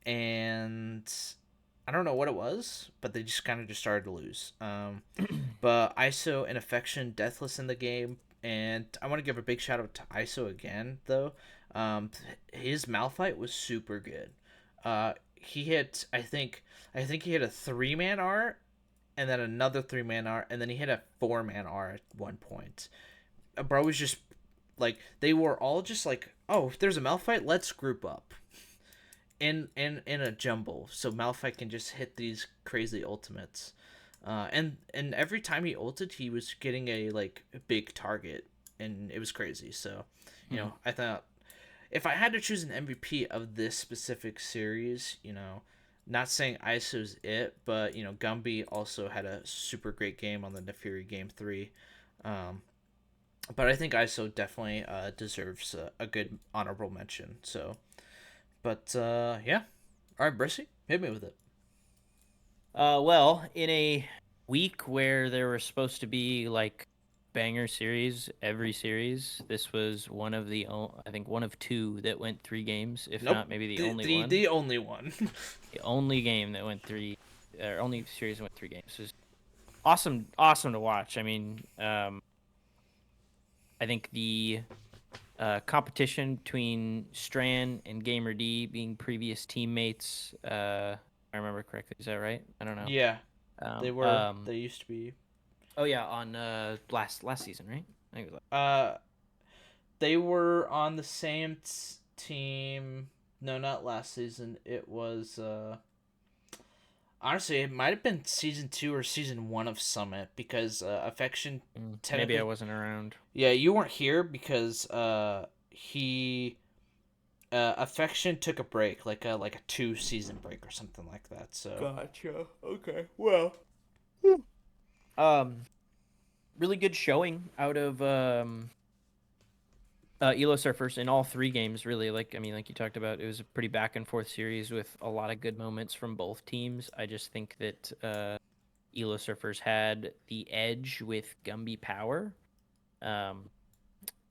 and I don't know what it was, but they just kind of just started to lose. But ISO and Affection deathless in the game, and I want to give a big shout out to ISO again though. His Malphite was super good. He hit, I think he hit a 3-man R, and then another 3-man R, and then he hit a 4-man R at one point. Bro was just like, they were all just like, oh, if there's a Malphite, let's group up in a jumble, so Malphite can just hit these crazy ultimates. And every time he ulted, he was getting a big target, and it was crazy. So, I thought, if I had to choose an MVP of this specific series, not saying ISO's it, but Gumby also had a super great game on the Nefiri game 3. But I think ISO definitely deserves a good honorable mention. So, but yeah, all right, Brissy, hit me with it. Well, in a week where there were supposed to be banger series every series, this was one of one of 2 that went 3 games, if not maybe the only one. The only one. The only game that went 3, or only series that went 3 games. It was awesome to watch. I mean, I think the competition between Strand and Gamer D being previous teammates, I remember correctly. Is that right? I don't know. Yeah, they were. They used to be. Oh yeah, on last season, right? I think it was they were on the same team. No, not last season. It was honestly, it might have been season 2 or season 1 of Summit, because Affection. Maybe I wasn't around. Yeah, you weren't here because Affection took a break, like a 2-season break or something like that. So gotcha. Okay. Well. Really good showing out of Elo Surfers in all 3 games, really. Like you talked about, it was a pretty back and forth series with a lot of good moments from both teams. I just think that Elo Surfers had the edge with Gumby Power.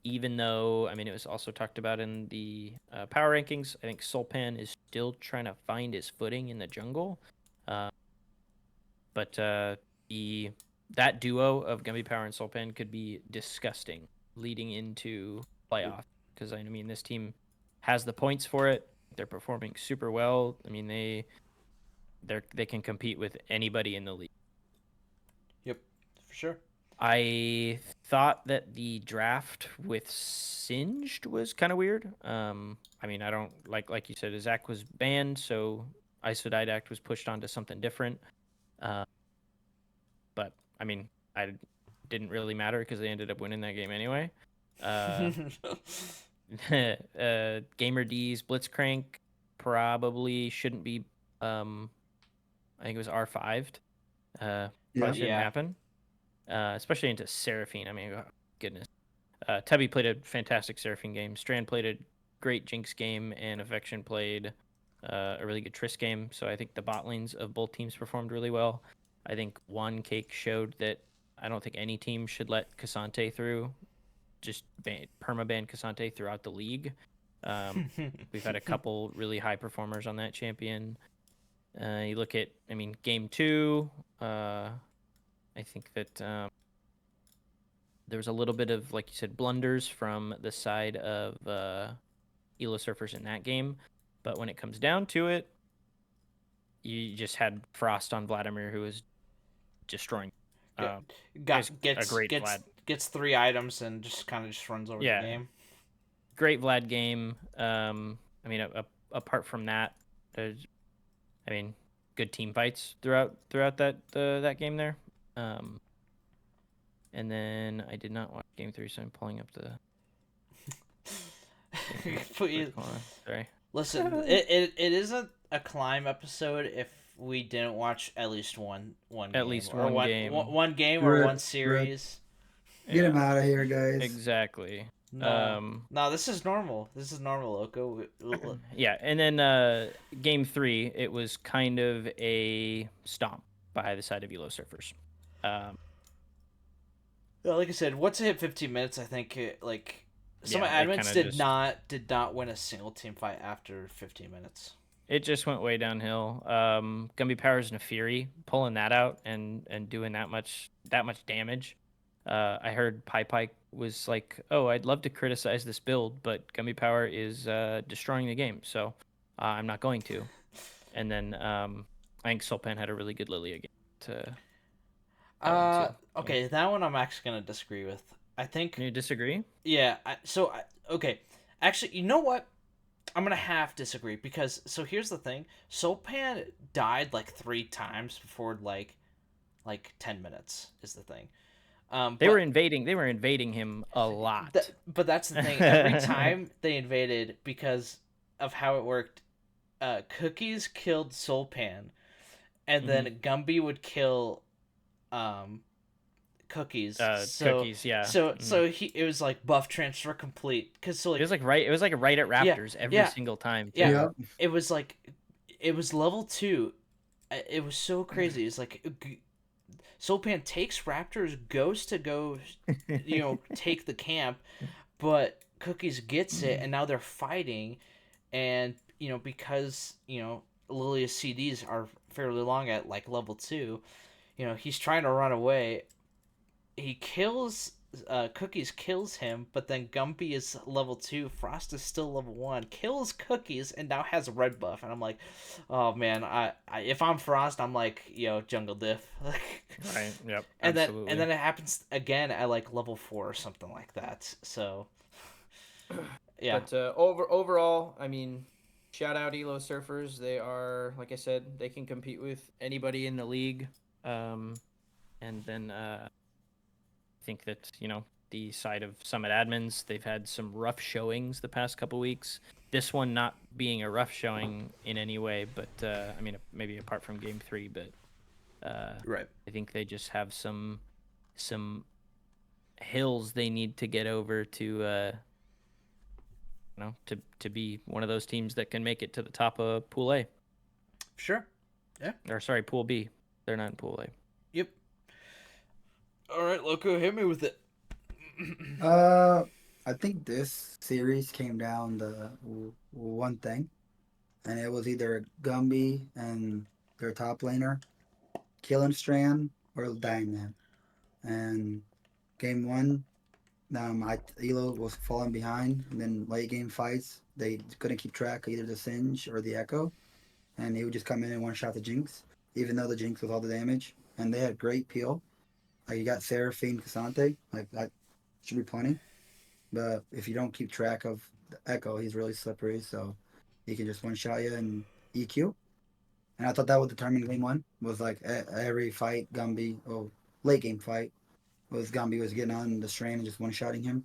Even though, it was also talked about in the power rankings, I think Soulpan is still trying to find his footing in the jungle. But that duo of Gumby Power and Soulpan could be disgusting leading into playoff, because this team has the points for it. They're performing super well. They can compete with anybody in the league. Yep, for sure. I thought that the draft with Singed was kind of weird. I mean, I don't like you said, Zach was banned, so Isodidact was pushed onto something different. Uh, but I mean, I didn't really matter because they ended up winning that game anyway. Gamer D's Blitzcrank probably shouldn't be. I think it was R5'd. Probably shouldn't happen. Especially into Seraphine. I mean, oh, goodness. Tubby played a fantastic Seraphine game. Strand played a great Jinx game, and Affection played a really good Triss game. So I think the bot lanes of both teams performed really well. I think One Cake showed that I don't think any team should let Cassante through. Just permaban Cassante throughout the league. We've had a couple really high performers on that champion. You look at, I mean, game 2. I think that there was a little bit of, like you said, blunders from the side of Elo Surfers in that game. But when it comes down to it, you just had Frost on Vladimir, who was destroying. Gets 3 items and just kind of just runs over the game. Great Vlad game. I mean, apart from that, I mean, good team fights throughout that game there. And then I did not watch game 3, so I'm pulling up the. Sorry. Listen, it isn't a climb episode if we didn't watch at least one game. At least one game. One game or one series. Get him out of here, guys. Exactly. No, this is normal. This is normal, Loco. Yeah, and then game 3, it was kind of a stomp by the side of Elo Surfers. Like I said, once it hit 15 minutes, I think some admins did not win a single team fight after 15 minutes. It just went way downhill. Gumby Powers and a Fury pulling that out and doing that much damage. I heard Pie was like, "Oh, I'd love to criticize this build, but Gumby Power is destroying the game, so I'm not going to." And then I think Sulpan had a really good Lilia game okay, that one I'm actually gonna disagree with. I think you disagree. Yeah. Okay. Actually, you know what? I'm gonna half disagree because here's the thing: Sulpan died like 3 times before like 10 minutes is the thing. They were invading him a lot. But that's the thing. Every time they invaded, because of how it worked, Cookies killed Sulpan, and then Gumby would kill Cookies. Cookies, yeah. So it was like buff transfer complete because it was like right at Raptors every single time. Too. Yeah. It was level 2. It was so crazy. It's like Sulpan takes Raptors, goes to go, take the camp, but Cookies gets it, and now they're fighting, and because Lilia's CDs are fairly long at like level 2, he's trying to run away. He kills Cookies, kills him, but then Gumby is level 2, Frost is still level 1, kills Cookies, and now has a red buff, and I'm like, oh man, I if I'm Frost, I'm like, jungle diff. Right, yep, and absolutely. then it happens again at like level 4 or something like that, so yeah. But overall, I mean, shout out Elo Surfers. They are, like I said, they can compete with anybody in the league, and then I think that the side of Summit admins, they've had some rough showings the past couple weeks. This one not being a rough showing in any way, but I mean, maybe apart from game 3, but right. I think they just have some hills they need to get over to to be one of those teams that can make it to the top of Pool A. Sure. Yeah. Or sorry, Pool B. They're not in Pool A. Yep. All right, Loco, hit me with it. I think this series came down to one thing, and it was either Gumby and their top laner killing Strand or dying them. And game 1, Elo was falling behind, and then late game fights, they couldn't keep track of either the Singe or the Echo, and he would just come in and one-shot the Jinx, even though the Jinx was all the damage, and they had great peel. Like you got Seraphine, Cassante, like that should be plenty. But if you don't keep track of the Echo, he's really slippery, so he can just one shot you and EQ. And I thought that would determine game one. Was like every fight, Gumby, late game fight, was Gumby was getting on the strain and just one shotting him.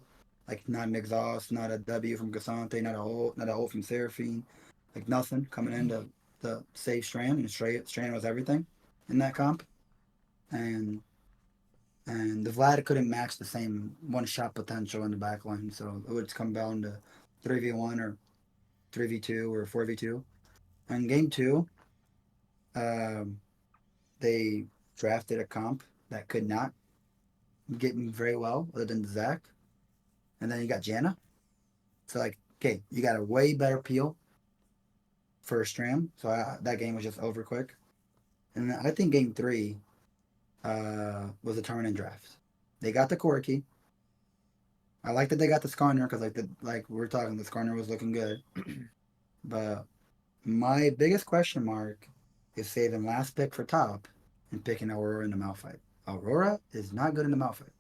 Like not an exhaust, not a W from Cassante, not a ult from Seraphine, like nothing coming into the save Strand, and Strand was everything in that comp. And the Vlad couldn't match the same one shot potential in the back line, so it would come down to 3v1 or 3v2 or 4v2. And game two, um, they drafted a comp that could not get me very well, other than Zach. And then you got Janna. So like, okay, you got a way better peel for a Stram. So that game was just over quick. And I think game three was a tournament draft. They got the Corki. I like that they got the Skarner because like we're talking, the Skarner was looking good. But my biggest question mark is saving last pick for top and picking Aurora in the Malphite. Aurora is not good in the Malphite.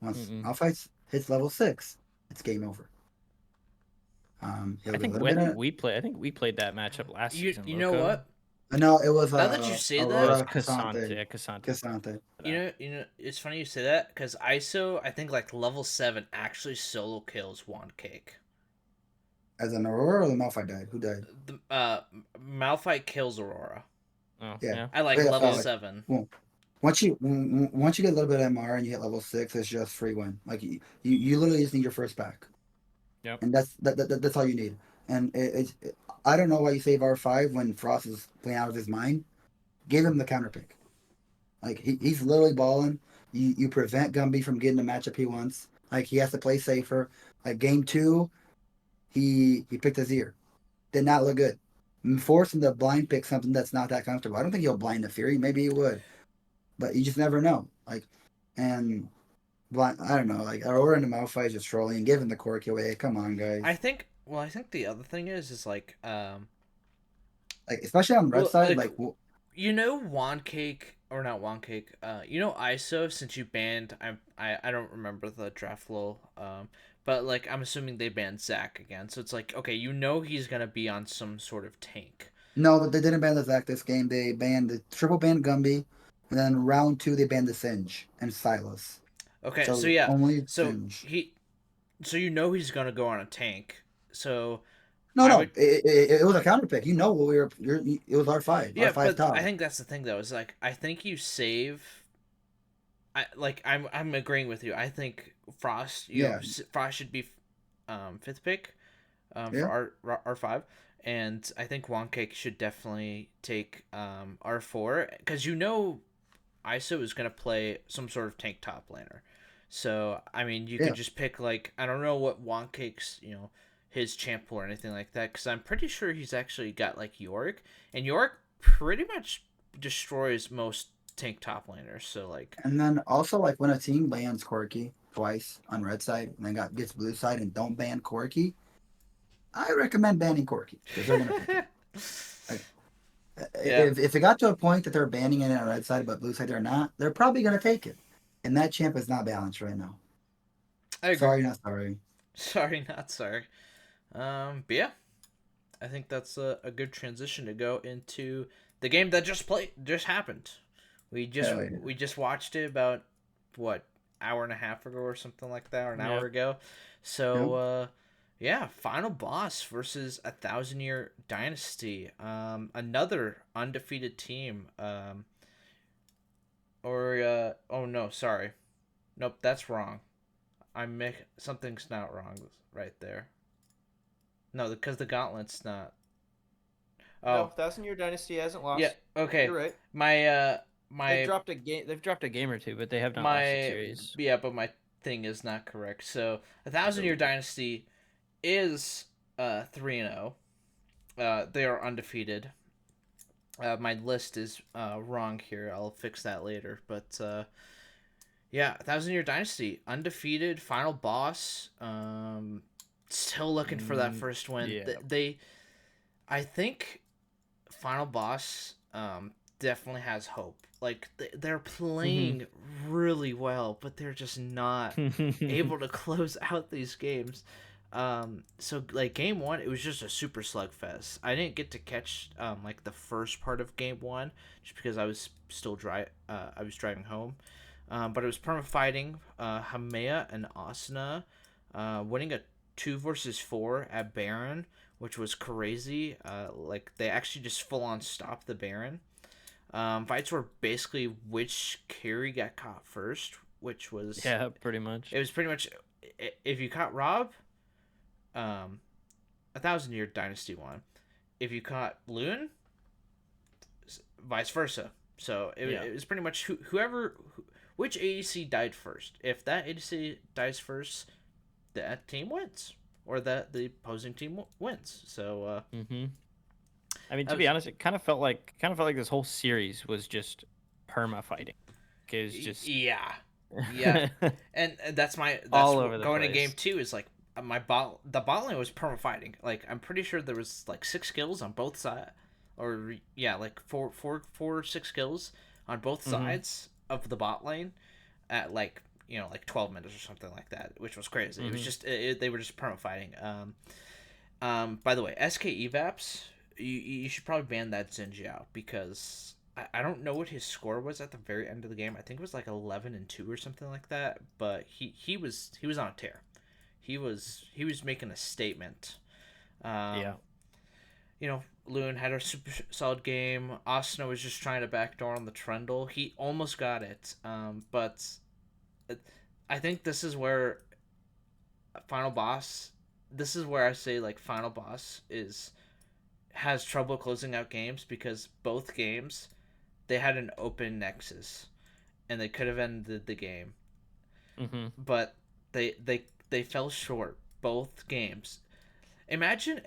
Once Malphite hits level 6, it's game over. He'll I get a think little bit when of. we play, I think we played that matchup last season. You know Loco. what? No, it was Now that you say That was Aurora Cassante. Cassante. You know, it's funny you say that because ISO, I think like level 7 actually solo kills Wand Cake. As an Aurora or the Malphite died? Who died? The Malphite kills Aurora. Oh, Yeah. yeah. I like Yeah, level like, 7. well, once you get a little bit of MR and you hit level 6, it's just free win. Like you literally just need your first pack. Yep. And that's all you need. And I don't know why you save R5 when Frost is playing out of his mind. Give him the counter pick. Like he's literally balling. You prevent Gumby from getting the matchup he wants. Like he has to play safer. Like game 2, he picked his ear. Did not look good. Force him to blind pick something that's not that comfortable. I don't think he'll blind the Fury. Maybe he would, but you just never know. Like, and blind. I don't know. Like Aurora and the Malphite is just trolling and giving the Corki away. Come on, guys. I think the other thing is like Like especially on the red side, like you know Wand Cake or not Wand Cake, you know ISO, since you banned I don't remember the draft flow, but like I'm assuming they banned Zach again. So it's like, okay, you know he's gonna be on some sort of tank. No, but they didn't ban the Zach this game. They banned the triple ban Gumby, and then round 2 they banned the Singe and Silas. Okay, So so yeah. only So Singe. so you know he's gonna go on a tank. So No, it was a counter pick. You know what it was R5. yeah, R5 but top. I think that's the thing though, is like I think you save I'm agreeing with you. I think Frost Frost should be 5th pick for R5, and I think Wonkcake should definitely take R4 because you know ISO is going to play some sort of tank top laner. So I mean you could just pick like, I don't know what Wonkcake's, you know, his champ or anything like that, because I'm pretty sure he's actually got like Yorick, and Yorick pretty much destroys most tank top laners. So like, And then also like when a team bans Corki twice on red side and then gets blue side and don't ban Corki, I recommend banning Corki because they're gonna pick it. Like, if it got to a point that they're banning it on red side but blue side they're not, they're probably gonna take it. And that champ is not balanced right now. I agree. Sorry, not sorry. Sorry, not sorry. But yeah, I think that's a good transition to go into the game that just happened. We just watched it about what, hour and a half ago or something like that, or an hour ago. So yeah, final boss versus 1,000-Year Dynasty. Another undefeated team. Oh no, sorry. Nope, that's wrong. Something's not wrong right there. No, because the Gauntlet's not. Oh, no, 1,000-Year Dynasty hasn't lost. Yeah, okay. You're right. They've dropped a game or two, but they have not lost the series. Yeah, but my thing is not correct. So 1,000-Year Dynasty is 3-0. They are undefeated. My list is wrong here. I'll fix that later. But yeah, 1,000-Year Dynasty undefeated, final boss. Still looking for that first win. Yeah. I think final boss definitely has hope, Like they're playing really well, but they're just not able to close out these games. So like game one, it was just a super slugfest. I didn't get to catch like the first part of game one just because I was still I was driving home. But it was perma fighting. Hamea and Asuna winning a 2 versus 4 at Baron, which was crazy. Like they actually just full on stopped the Baron. Fights were basically which carry got caught first, which was pretty much. It was pretty much if you caught Rob, 1,000-year Dynasty won. If you caught Loon, vice versa. So it was pretty much which ADC died first. If that ADC dies first, that team wins, or that the opposing team wins. So. I mean, to be honest, it kind of felt like this whole series was just perma fighting. It was just yeah, and that's all over the going place. in game 2 is like the bot lane was perma fighting. Like I'm pretty sure there was like 6 kills on both sides, or like four, 6 kills on both sides of the bot lane at like 12 minutes or something like that, which was crazy. It was just they were just perma fighting. By the way, SK Evaps. You should probably ban that Zenji out because I don't know what his score was at the very end of the game. I think it was like 11-2 or something like that. But he was on a tear. He was making a statement. Loon had a super solid game. Asuna was just trying to backdoor on the Trundle. He almost got it. But I think this is where Final Boss. This is where I say like Final Boss has trouble closing out games because both games they had an open nexus and they could have ended the game, but they fell short both games. Imagine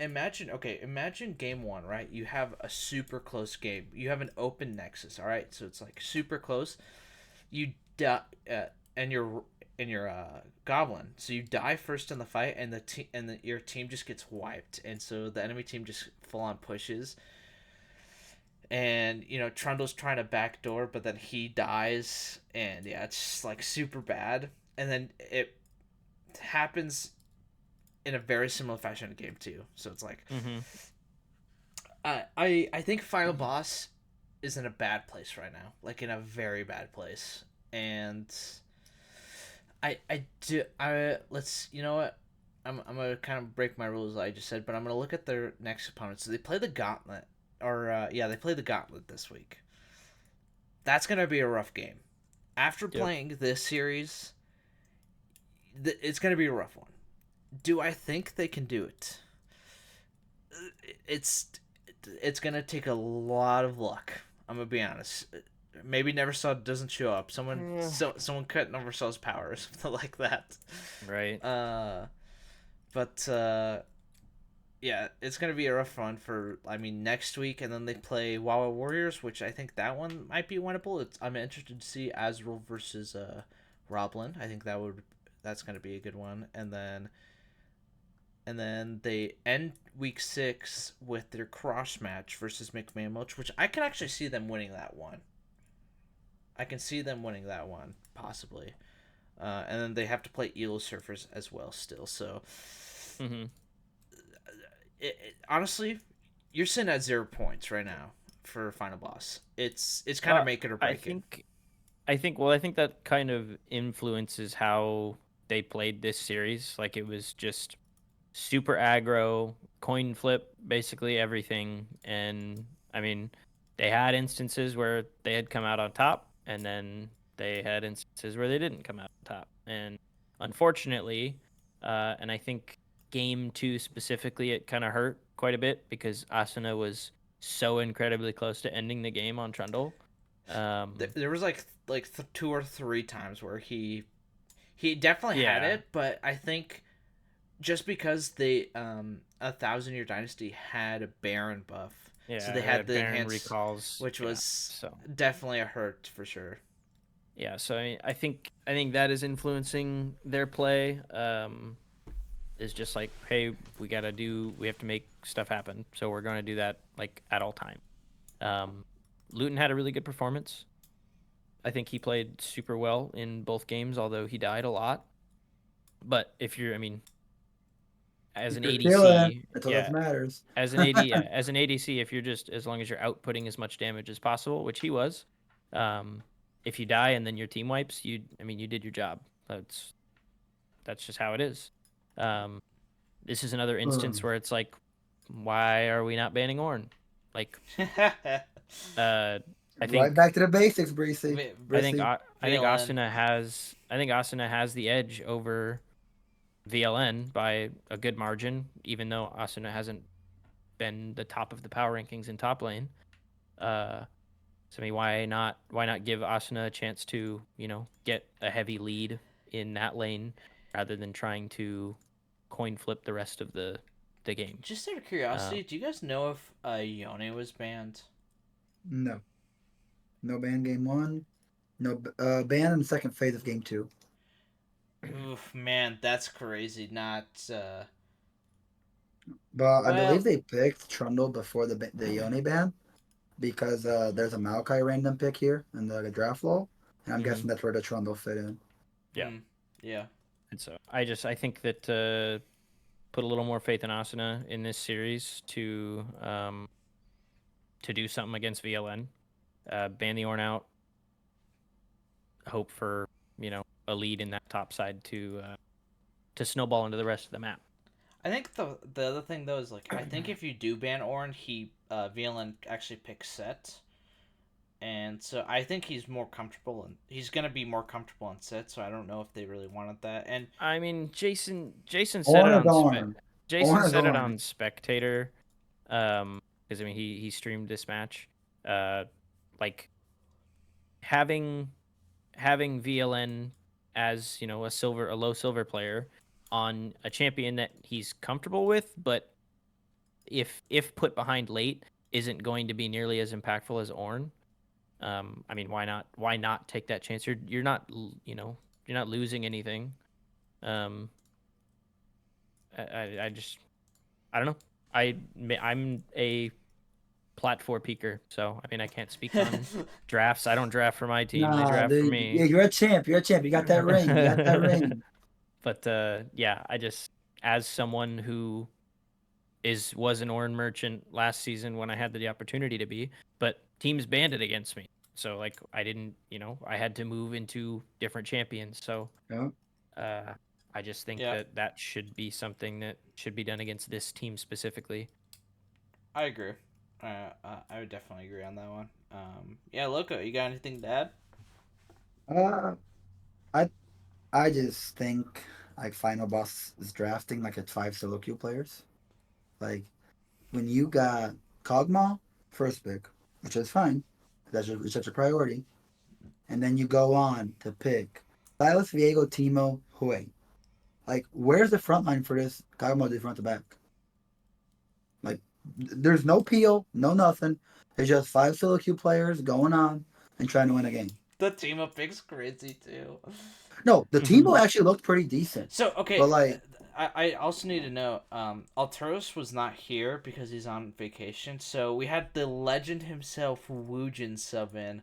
game 1, right? You have a super close game, you have an open nexus, all right, so it's like super close, you and you're goblin, so you die first in the fight, and your team just gets wiped, and so the enemy team just full on pushes, and Trundle's trying to backdoor, but then he dies, and it's just like super bad, and then it happens in a very similar fashion in game 2. So it's like I think Final Boss is in a bad place right now, like in a very bad place, and let's, you know what? I'm gonna kind of break my rules I just said, but I'm gonna look at their next opponent. So they play the Gauntlet, they play the Gauntlet this week. That's gonna be a rough game. After playing this series, it's gonna be a rough one. Do I think they can do it? It's gonna take a lot of luck. I'm gonna be honest. Maybe Neversaw doesn't show up. Someone cut Neversaw's power or something like that. Right. It's gonna be a rough run for next week, and then they play Wawa Warriors, which I think that one might be winnable. I'm interested to see Azrael versus Roblin. I think that's gonna be a good one, and then they end week 6 with their cross match versus McMammals, which I can actually see them winning that one. Possibly. And then they have to play Elo Surfers as well still. So, honestly, you're sitting at 0 points right now for Final Boss. It's kind of make it or break it. I think that kind of influences how they played this series. Like, it was just super aggro, coin flip, basically everything. And, they had instances where they had come out on top, and then they had instances where they didn't come out on top. And unfortunately, and I think game 2 specifically, it kind of hurt quite a bit because Asuna was so incredibly close to ending the game on Trundle. There was like 2 or 3 times where he definitely had it, but I think just because the 1,000-year Dynasty had a Baron buff, so they had the Baron enhanced recalls, which was definitely a hurt for sure. Yeah, so I think that is influencing their play. Is just like, hey, we have to make stuff happen, so we're going to do that like at all time. Luton had a really good performance. I think he played super well in both games, although he died a lot. But if you're, I mean, as an If you're killing, ADC, that's all that yeah, matters. as an ADC, if you're just as long as you're outputting as much damage as possible, which he was, um, if you die and then your team wipes, I mean, you did your job. That's just how it is. Um, this is another instance where it's like, why are we not banning Ornn? Like, I Right think back to the basics, Breezy. I think Asuna has the edge over VLN by a good margin, even though Asuna hasn't been the top of the power rankings in top lane. So I mean, why not give Asuna a chance to get a heavy lead in that lane rather than trying to coin flip the rest of the game. Just out of curiosity, do you guys know if Yone was banned? No. No ban game 1. No ban in the second phase of game 2. Oof, man, that's crazy. Not. But I Well, believe they picked Trundle before the Yone ban because there's a Maokai random pick here in the draft law. And I'm guessing that's where the Trundle fit in. Yeah. Yeah. And so I think that put a little more faith in Asuna in this series to do something against VLN, ban the Ornn out, hope for a lead in that top side to snowball into the rest of the map. I think the other thing though is like I think if you do ban Ornn, VLN actually picks Set, and so I think he's more comfortable and he's gonna be more comfortable on Set. So I don't know if they really wanted that. And I mean, Jason said Ornn it is on Ornn. Jason said it Ornn. on Spectator, because I mean he streamed this match, like having VLN as a low silver player on a champion that he's comfortable with, but if put behind late isn't going to be nearly as impactful as Ornn. I mean, why not take that chance? You're not losing anything. I don't know. I'm a plat 4 peaker, so I mean I can't speak on drafts. I don't draft for my team. They Nah, draft for dude. me. Yeah, you're a champ. You're a champ. You got that ring. You got that ring. But yeah, I just, as someone who was an Ornn merchant last season when I had the opportunity to be, but teams banned it against me. So like I didn't, I had to move into different champions. So Yeah. I just think Yeah. that should be something that should be done against this team specifically. I agree. I would definitely agree on that one. Yeah, Loco, you got anything to add? I just think like Final Boss is drafting like at 5 solo queue players. Like when you got Kog'Maw first pick, which is fine, that's your priority, and then you go on to pick Silas, Viego, Timo, Hui. Like where's the front line for this Kog'Maw do front to back? Like there's no peel, no nothing. It's just 5 solo queue players going on and trying to win a game. The Timo pick's crazy too. No, the Timo actually looked pretty decent. So okay, but like I also need to know. Alturos was not here because he's on vacation. So we had the legend himself, Woojin, sub in.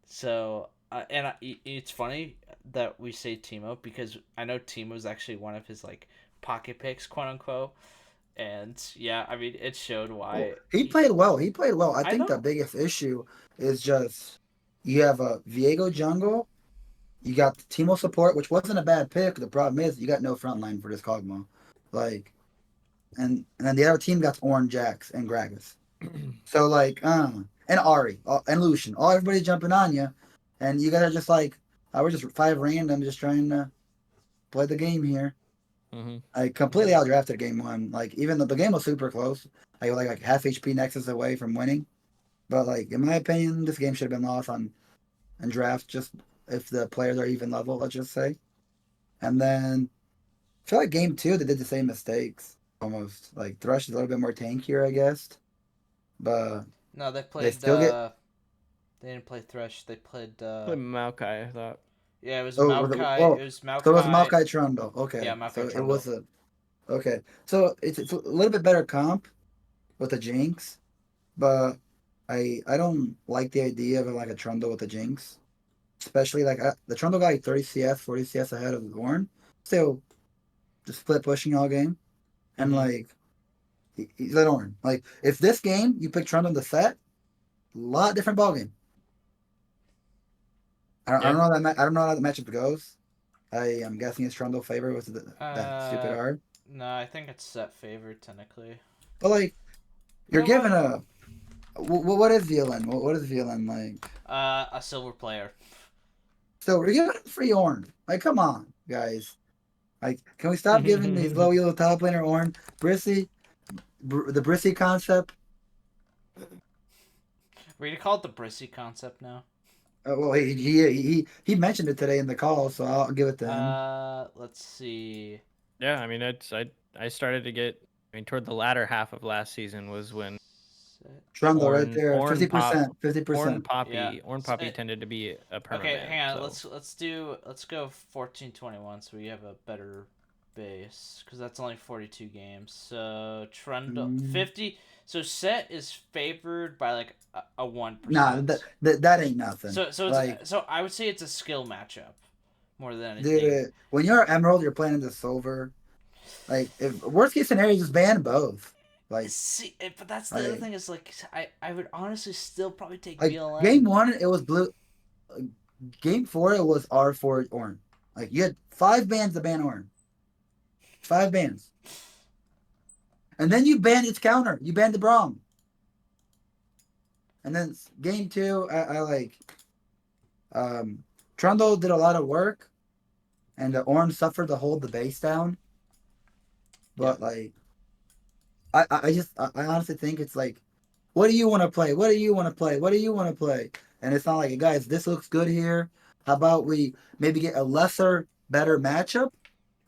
So it's funny that we say Timo because I know Timo's actually one of his like pocket picks, quote unquote. And yeah, I mean it showed why he played well. He played well. I think the know. biggest issue is just you have a Viego jungle. You got Timo support, which wasn't a bad pick. The problem is you got no front line for this Kog'Maw. Like, and then the other team got Orange Jax and Gragas. So like, and Ari and Lucian, everybody jumping on you, and you gotta just like, I was just 5 random, just trying to play the game here. Mm-hmm. I completely outdrafted game 1. Like even though the game was super close, I was like half HP Nexus away from winning. But like in my opinion, this game should have been lost on draft just if the players are even level, let's just say. And then I feel like game 2 they did the same mistakes almost. Like Thresh is a little bit more tankier, I guess. But No, they played. they still get. They didn't play Thresh. They played. Played Maokai, I thought. Yeah, it was Oh, Maokai. It was Maokai. So it was Maokai Trundle. Okay. Yeah, Maokai so Trundle. It was a. Okay. So it's a little bit better comp with the Jinx, but I don't like the idea of like a Trundle with a Jinx. especially like the Trundle got 30 CS, 40 CS ahead of Warren. Still, just split pushing all game, and like he's at Warren. Like if this game you pick Trundle to set, a lot different ball game. I don't know that I don't know how the matchup goes. I am guessing it's Trundle favor with that stupid R. No, I think it's set favor technically. But like, you're No, given a what is VLN? What is VLN like? A silver player. So we're giving free Orn. Like, come on, guys. Like, can we stop giving these low elo top laner Orn? Brissy, the Brissy concept. We're gonna call it the Brissy concept now. Well, he mentioned it today in the call, so I'll give it to him. Let's see. Yeah, I mean, I started to get. I mean, toward the latter half of last season was when Trundle right there, 50%, 50%. Orn Poppy tended to be a permanent. Okay, hang on. So. Let's go 14-21 so we have a better base because that's only 42 games. So Trundle 50. So set is favored by like a 1%. Nah, that ain't nothing. So like, so I would say it's a skill matchup more than anything. Dude, when you're Emerald, you're playing the Silver. Like, if worst case scenario, just ban both. Like, see, but that's the other thing is like I would honestly still probably take like BLM. Game 1, it was blue. Game 4, it was R4 Orn. Like, you had 5 bans to ban Orn. 5 bans. And then you banned its counter. You banned the Braum. And then game 2, I like Trundle did a lot of work, and the Orn suffered to hold the base down. But like, I honestly think it's like, what do you want to play? What do you want to play? What do you want to play? And it's not like, guys, this looks good here. How about we maybe get a lesser, better matchup,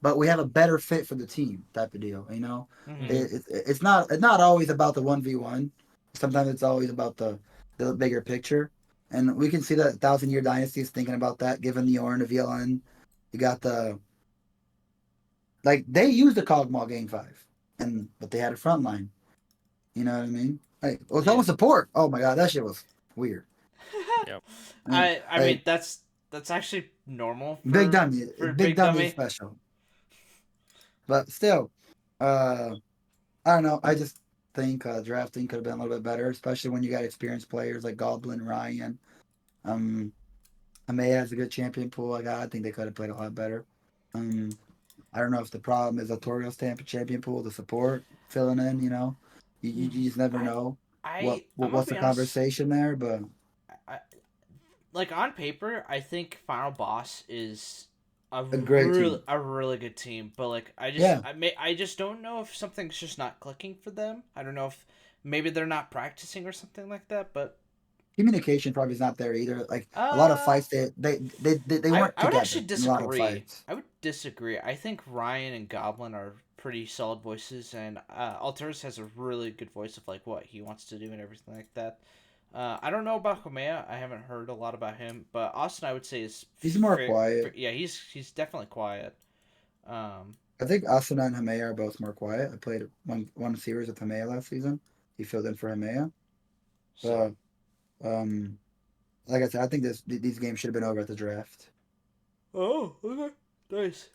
but we have a better fit for the team type of deal, you know? It's not always about the 1v1. Sometimes it's always about the bigger picture. And we can see that 1,000 Year Dynasty is thinking about that, given the Orn, the VLN. You got the... Like, they used the Cogmaw game 5, but they had a front line. You know what I mean? Like, well, someone support. Oh my god, that shit was weird. Yep. I mean, that's actually normal. Big dummy. Big dummy special. But still, I don't know. I just think drafting could have been a little bit better, especially when you got experienced players like Goblin, Ryan. Amaya has a good champion pool. I think they could have played a lot better. I don't know if the problem is Artorial's champion pool, the support filling in. You know, you just never know what's the conversation there. But like on paper, I think Final Boss is a really good team. But like I just don't know if something's just not clicking for them. I don't know if maybe they're not practicing or something like that. But communication probably is not there either. Like a lot of fights, they weren't together. I would actually disagree. A lot of fights. I would disagree. I think Ryan and Goblin are pretty solid voices, and Alteris has a really good voice of like what he wants to do and everything like that. I don't know about Homea. I haven't heard a lot about him, but Austin, I would say he's more quiet. Yeah, he's definitely quiet. I think Asuna and Homea are both more quiet. I played one series with Homea last season. He filled in for Homea. So. Like I said, I think these games should have been over at the draft. Oh, okay. Nice.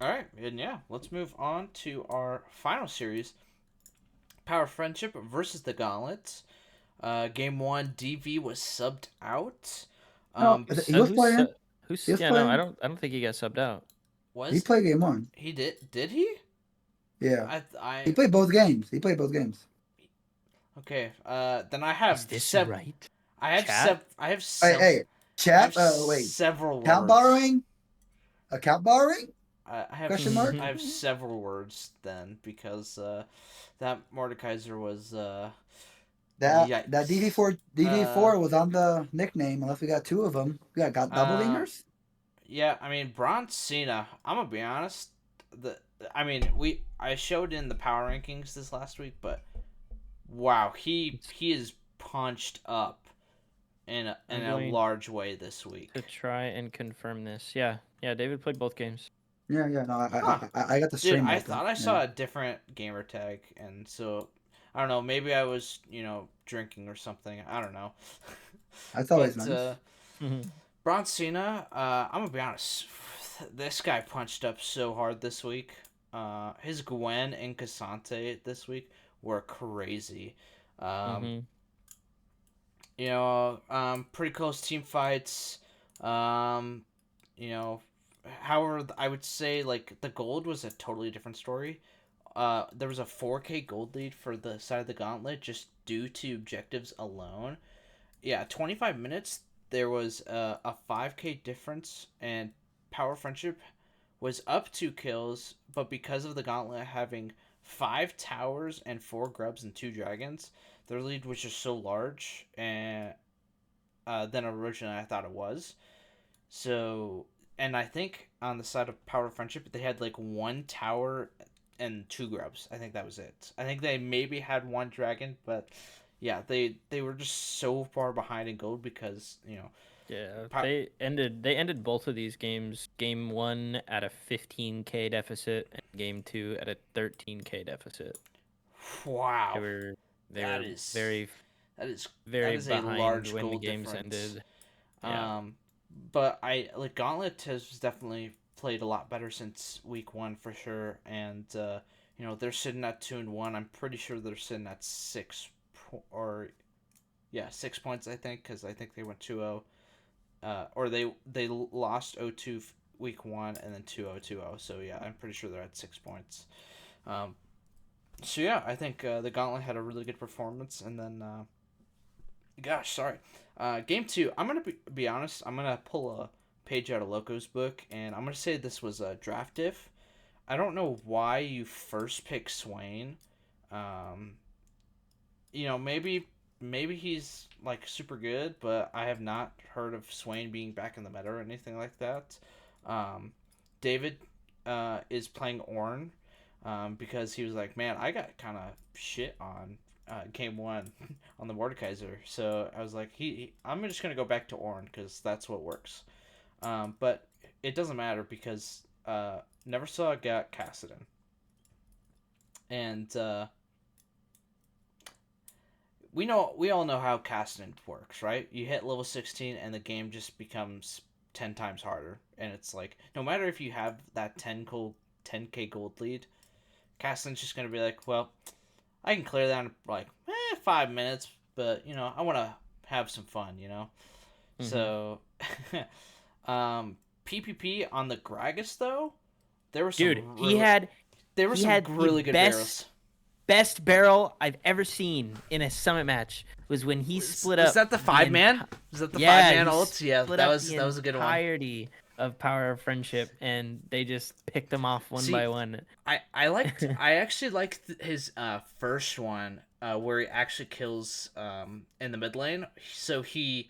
Alright, and yeah, let's move on to our final series. Power Friendship versus the Gauntlets. Game 1, DV was subbed out. He was playing. No, I don't think he got subbed out. He played game 1. He did? Did he? Yeah. He played both games. Okay, then I have right? I have chat. Wait. Several words. Account borrowing. I have question mark. I have several words then because that Mordekaiser was that DV4 was on the nickname unless we got 2 of them. We got double wingers. Yeah, I mean Bronze Cena. I'm gonna be honest. I showed in the power rankings this last week, but. Wow, he is punched up in a large way this week. To try and confirm this, yeah, David played both games. Yeah, no, I got the stream. Dude, I thought I saw a different gamer tag, and so I don't know. Maybe I was drinking or something. I don't know. That's always nice. Braun Cena, I'm gonna be honest. This guy punched up so hard this week. His Gwen and Cassante this week were crazy. Um, Mm-hmm. Pretty close team fights. Um, you know, however, I would say like the gold was a totally different story. There was a 4K gold lead for the side of the Gauntlet just due to objectives alone. Yeah, 25 minutes. There was a 5K difference, and Power Friendship was up 2 kills, but because of the Gauntlet having 5 towers and 4 grubs and 2 dragons, their lead was just so large and than originally I thought it was. So, and I think on the side of Power Friendship, they had like 1 tower and 2 grubs. I think that was it. I think they maybe had 1 dragon, but yeah, they were just so far behind in gold because Yeah, Pow- they ended both of these games. Game 1 at a 15K deficit, and game 2 at a 13K deficit. They wow, were they that were is very that is that very is a behind large when the gold games difference. ended. Yeah. But I like Gauntlet has definitely played a lot better since week 1 for sure, and they're sitting at 2-1. I'm pretty sure they're sitting at 6 points. I think because I think they went 2-0. Or they lost 0-2 week 1 and then 2-0 2-0. So yeah, I'm pretty sure they're at 6 points. Um, so yeah, I think the Gauntlet had a really good performance, and then gosh, sorry. Game 2. I'm gonna be honest. I'm gonna pull a page out of Loco's book, and I'm gonna say this was a draft diff. I don't know why you first pick Swain. Um, maybe he's like super good, but I have not heard of Swain being back in the meta or anything like that. Um, David is playing Ornn because he was like, man, I got kind of shit on game 1 on the Mordekaiser, so I was like, I'm just gonna go back to Ornn because that's what works. But it doesn't matter because Neversaw got Kassadin, and we all know how Kassadin works, right? You hit level 16 and the game just becomes 10 times harder, and it's like no matter if you have that 10k gold lead, Kassadin's just gonna be like, well, I can clear that in like 5 minutes, but I want to have some fun. Mm-hmm. So, PPP on the Gragas though, there was Dude, some he had really good barrels. Best barrel I've ever seen in a summit match was when he split up. Was that the 5-man? Was that the Yeah, 5-man he ult? Yeah, split that up was the a good one. entirety of Power of Friendship, and they just picked them off one by one. I actually liked his first one where he actually kills in the mid lane. So he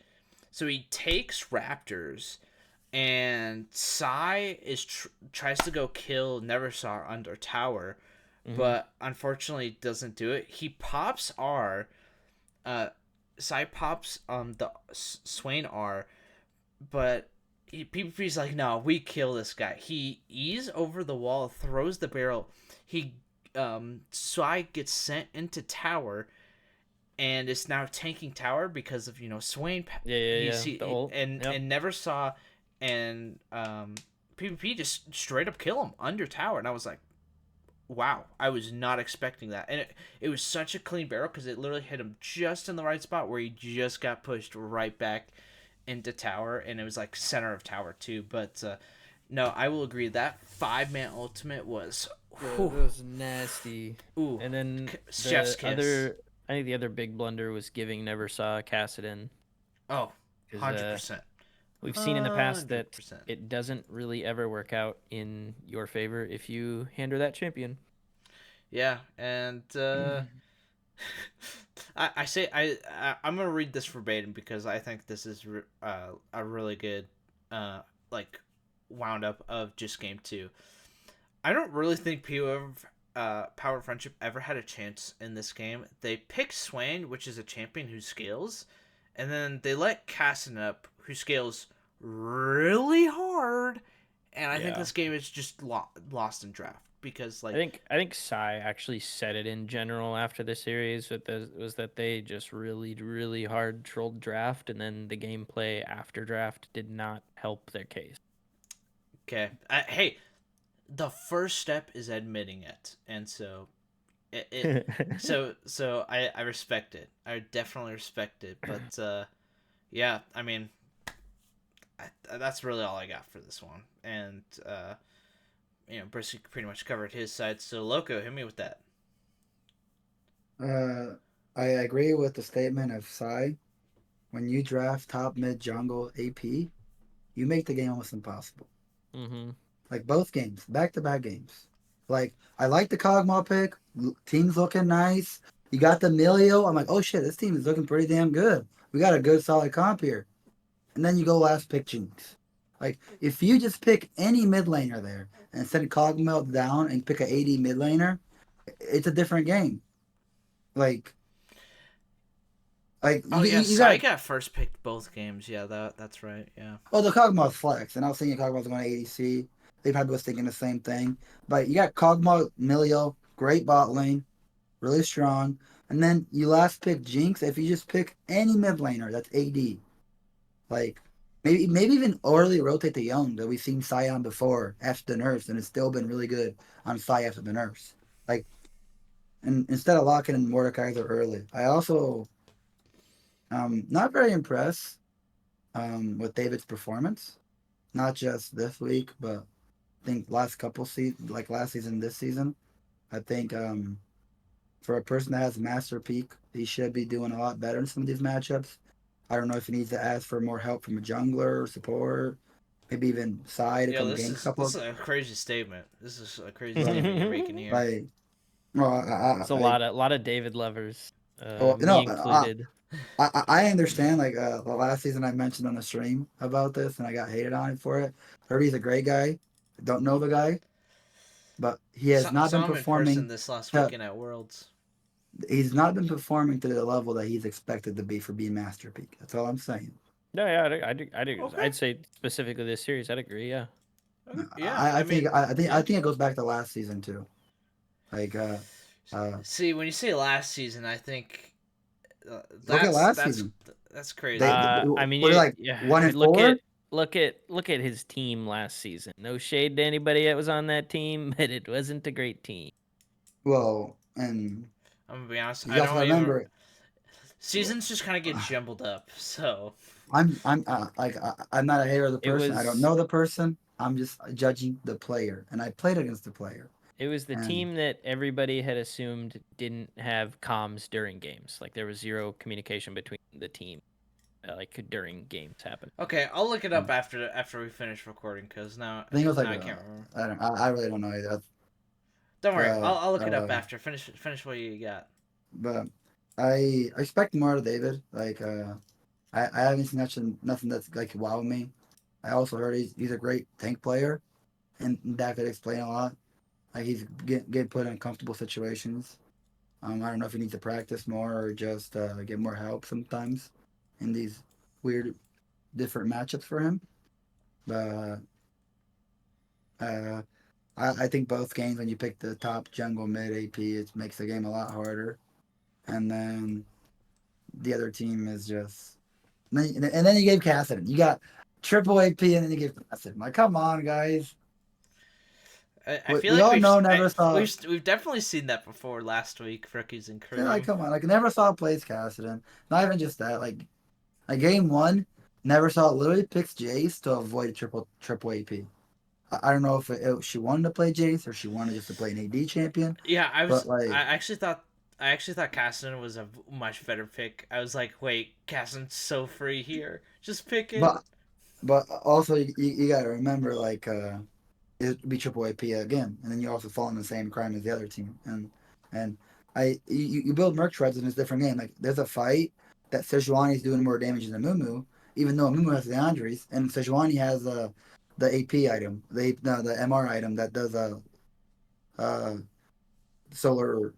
takes Raptors, and Sai tries to go kill Neversaw under tower, but unfortunately doesn't do it. He pops R. Sai pops the Swain R, but PvP's like, no, we kill this guy. He ease over the wall, throws the barrel. He Sai gets sent into tower, and is now tanking tower because of Swain. And Neversaw and PvP just straight up kill him under tower, and I was like, wow, I was not expecting that. And it was such a clean barrel because it literally hit him just in the right spot where he just got pushed right back into tower, and it was like center of tower too. But no, I will agree that 5-man ultimate was it was nasty. Ooh, and then chef's kiss. I think the other big blunder was giving Neversaw Kassadin. Oh, 100%. We've seen in the past that 100%. it doesn't really ever work out in your favor if you hand her that champion. Yeah, and I'm gonna read this verbatim because I think this is a really good like wound up of just game 2. I don't really think Power Friendship ever had a chance in this game. They picked Swain, which is a champion who scales, and then they let Kassadin up, who scales really hard, and I think this game is just lost in draft. because I think Sai actually said it in general after the series was that they just really hard trolled draft, and then the gameplay after draft did not help their case. okay, hey, the first step is admitting it, and so I respect it. I definitely respect it, but yeah, I mean, that's really all I got for this one, and Brissy pretty much covered his side. So Loco, hit me with that. I agree with the statement of Sai. When you draft top mid jungle AP, you make the game almost impossible. Mm-hmm. Like both games, back to back games. Like I like the Kog'Maw pick. Team's looking nice. You got the Milio. I'm like, oh shit, this team is looking pretty damn good. We got a good solid comp here. And then you go last pick Jinx. Like if you just pick any mid laner there and send Kog'Maw down and pick a AD mid laner, it's a different game. Like Oh you, yes, you I got got first picked both games. Yeah, that's right. Yeah. oh the Kog'Maw's flex, and I was thinking Kog'Maw's going to ADC. They probably was thinking the same thing. But you got Kog'Maw, Milio, great bot lane, really strong. And then you last pick Jinx. If you just pick any mid laner, that's AD. Like maybe even early rotate the young that we've seen Sion before after the nerfs, and it's still been really good on Sai after the nerfs. Like and instead of locking in Mordekaiser early, I also not very impressed with David's performance. Not just this week, but I think last couple seasons, like last season, this season. I think for a person that has Master Peak, he should be doing a lot better in some of these matchups. I don't know if he needs to ask for more help from a jungler or support, maybe even Sai to Yeah, come gank a couple. this is a crazy statement. This is a crazy Right. statement you're making here. Like, well, It's a lot of David lovers, well, me included. I understand. Like the last season, I mentioned on the stream about this, and I got hated on it for it. Heard he's a great guy. Don't know the guy, but he has not Saw been him in person performing. this last To, weekend at Worlds. he's not been performing to the level that he's expected to be for being Master Peak. That's all I'm saying. No, yeah, I do. Okay. I'd say specifically this series, I'd agree. Yeah. Okay. Yeah, I mean, I yeah. think it goes back to last season too. Like See, when you say last season, I think look at last season. That's crazy. I mean, we're like yeah, 1-4. Look at his team last season. No shade to anybody that was on that team, but it wasn't a great team. Well, and I'm gonna be honest. you I also don't even. remember Seasons just kind of get jumbled up. So I'm like I'm not a hater of the It person. I don't was- know the person. I'm just judging the player, and I played against the player. It was the And- team that everybody had assumed didn't have comms during games. Like there was zero communication between the team, like during games happen. okay, I'll look it up after we finish recording because now I think it was like I can't remember. I really don't know either. Don't worry, I'll look it up after. Finish what you got. But I expect more of David. Like I haven't seen nothing that's like wow me. I also heard he's a great tank player, and that could explain a lot. Like he's getting put in comfortable situations. I don't know if he needs to practice more or just get more help sometimes in these weird, different matchups for him. But I think both games when you pick the top jungle mid AP, it makes the game a lot harder. And then the other team is just, and then you gave Cassidy. You got triple AP, and then you gave Cassidy. Like, come on, guys. I feel we like all know never saw. we've definitely seen that before last week. Rookies and crew. Yeah, like, come on, like never saw plays Cassidy. Not even just that. Like game one, never saw literally picks Jace to avoid triple AP. I don't know if she wanted to play Jace or she wanted just to play an AD champion. Yeah, But, like, I actually thought Cassidy was a much better pick. I was like, wait, Cassidy's so free here. Just pick it. But also you gotta remember like it'd be triple AP again, and then you also fall in the same crime as the other team. And you build Merc Shreds in this different game. Like there's a fight that Sejuani's doing more damage than Mumu, even though Mumu has the Andres, and Sejuani has the AP item, the MR item that does solar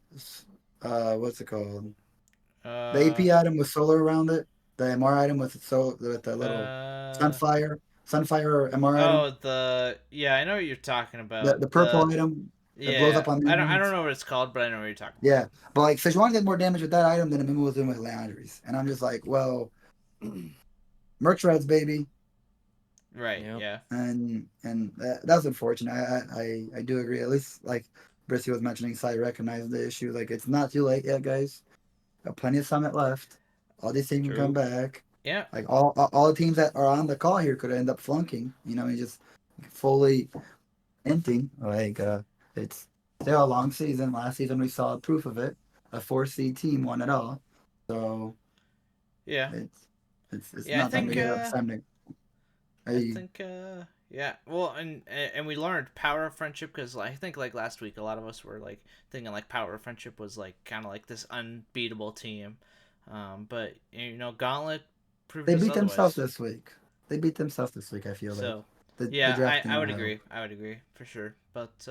what's it called? The AP item with solar around it. The MR item with the little Sunfire MR item. Oh, I know what you're talking about. The purple item. that blows up Yeah, on I don't minions. know what it's called, but I know what you're talking about. Yeah, but like Sejuani did more damage with that item than a Mimic was doing with Landry's, and I'm just like, well, merch reds, baby, Right. Yep. Yeah. and that's unfortunate. I do agree. At least like Brissy was mentioning, Sai recognized the issue. Like it's not too late yet, guys. Got plenty of summit left. All these teams can come True. back. Yeah. Like all the teams that are on the call here could end up flunking. You know, and just fully empty. Like it's still a long season. Last season we saw proof of it. A 4 seed team won it all. So Yeah. it's Yeah. not time to get up. It's time to. I Hey, think. Yeah. Well, and we learned power of friendship because I think like last week a lot of us were like thinking like power of friendship was like kind of like this unbeatable team, but you know Gauntlet proved they us beat themselves otherwise. this week. They beat themselves this week. I feel like So. the Yeah, drafting I will would help. agree. I would agree for sure. But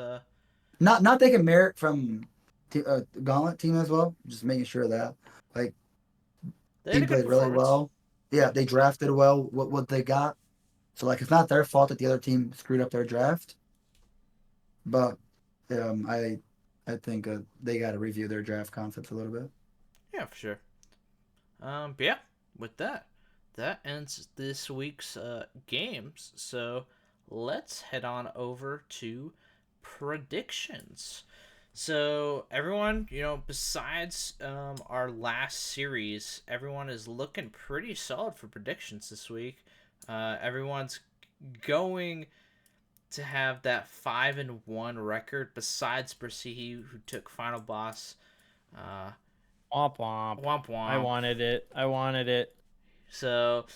Not taking merit from Gauntlet team as well. Just making sure that like they had a team good played really performance. well. Yeah, they drafted well. What they got. So like it's not their fault that the other team screwed up their draft. But I think they got to review their draft concepts a little bit. Yeah, for sure. But yeah, with that, that ends this week's games. So let's head on over to predictions. So everyone, you know, besides our last series, everyone is looking pretty solid for predictions this week. Everyone's going to have that 5-1 record. Besides Brasihi, who took final boss. Uh, Womp womp. womp I womp. wanted it. I wanted it. So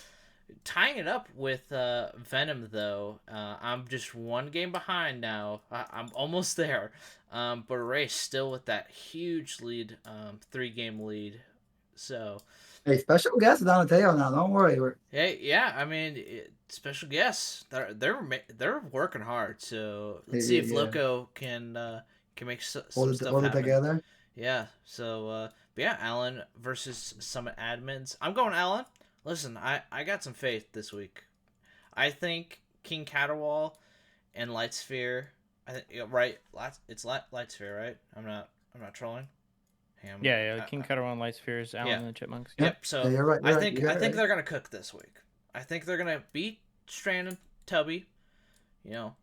tying it up with Venom, though, I'm just one game behind now. I'm almost there, but Ray's still with that huge lead, 3-game lead. So, Hey, special guest Donatello now. Don't worry. hey, yeah, I mean, special guests, they're working hard. So let's see if Yeah, Loco can make some stuff hold it happen. together. Yeah. So, but yeah, Alan versus Summit admins. I'm going Alan. Listen, I got some faith this week. I think King Caterwall and Lightsphere. I think right. It's Lightsphere, right? I'm not trolling. Hey, Yeah. King Cutter on Light Spheres, Alan yeah. and the Chipmunks. Yep. Yep. Yeah, So you're right. You're right. You I got it think right. they're gonna cook this week. I think they're gonna beat Strand and Tubby. You know,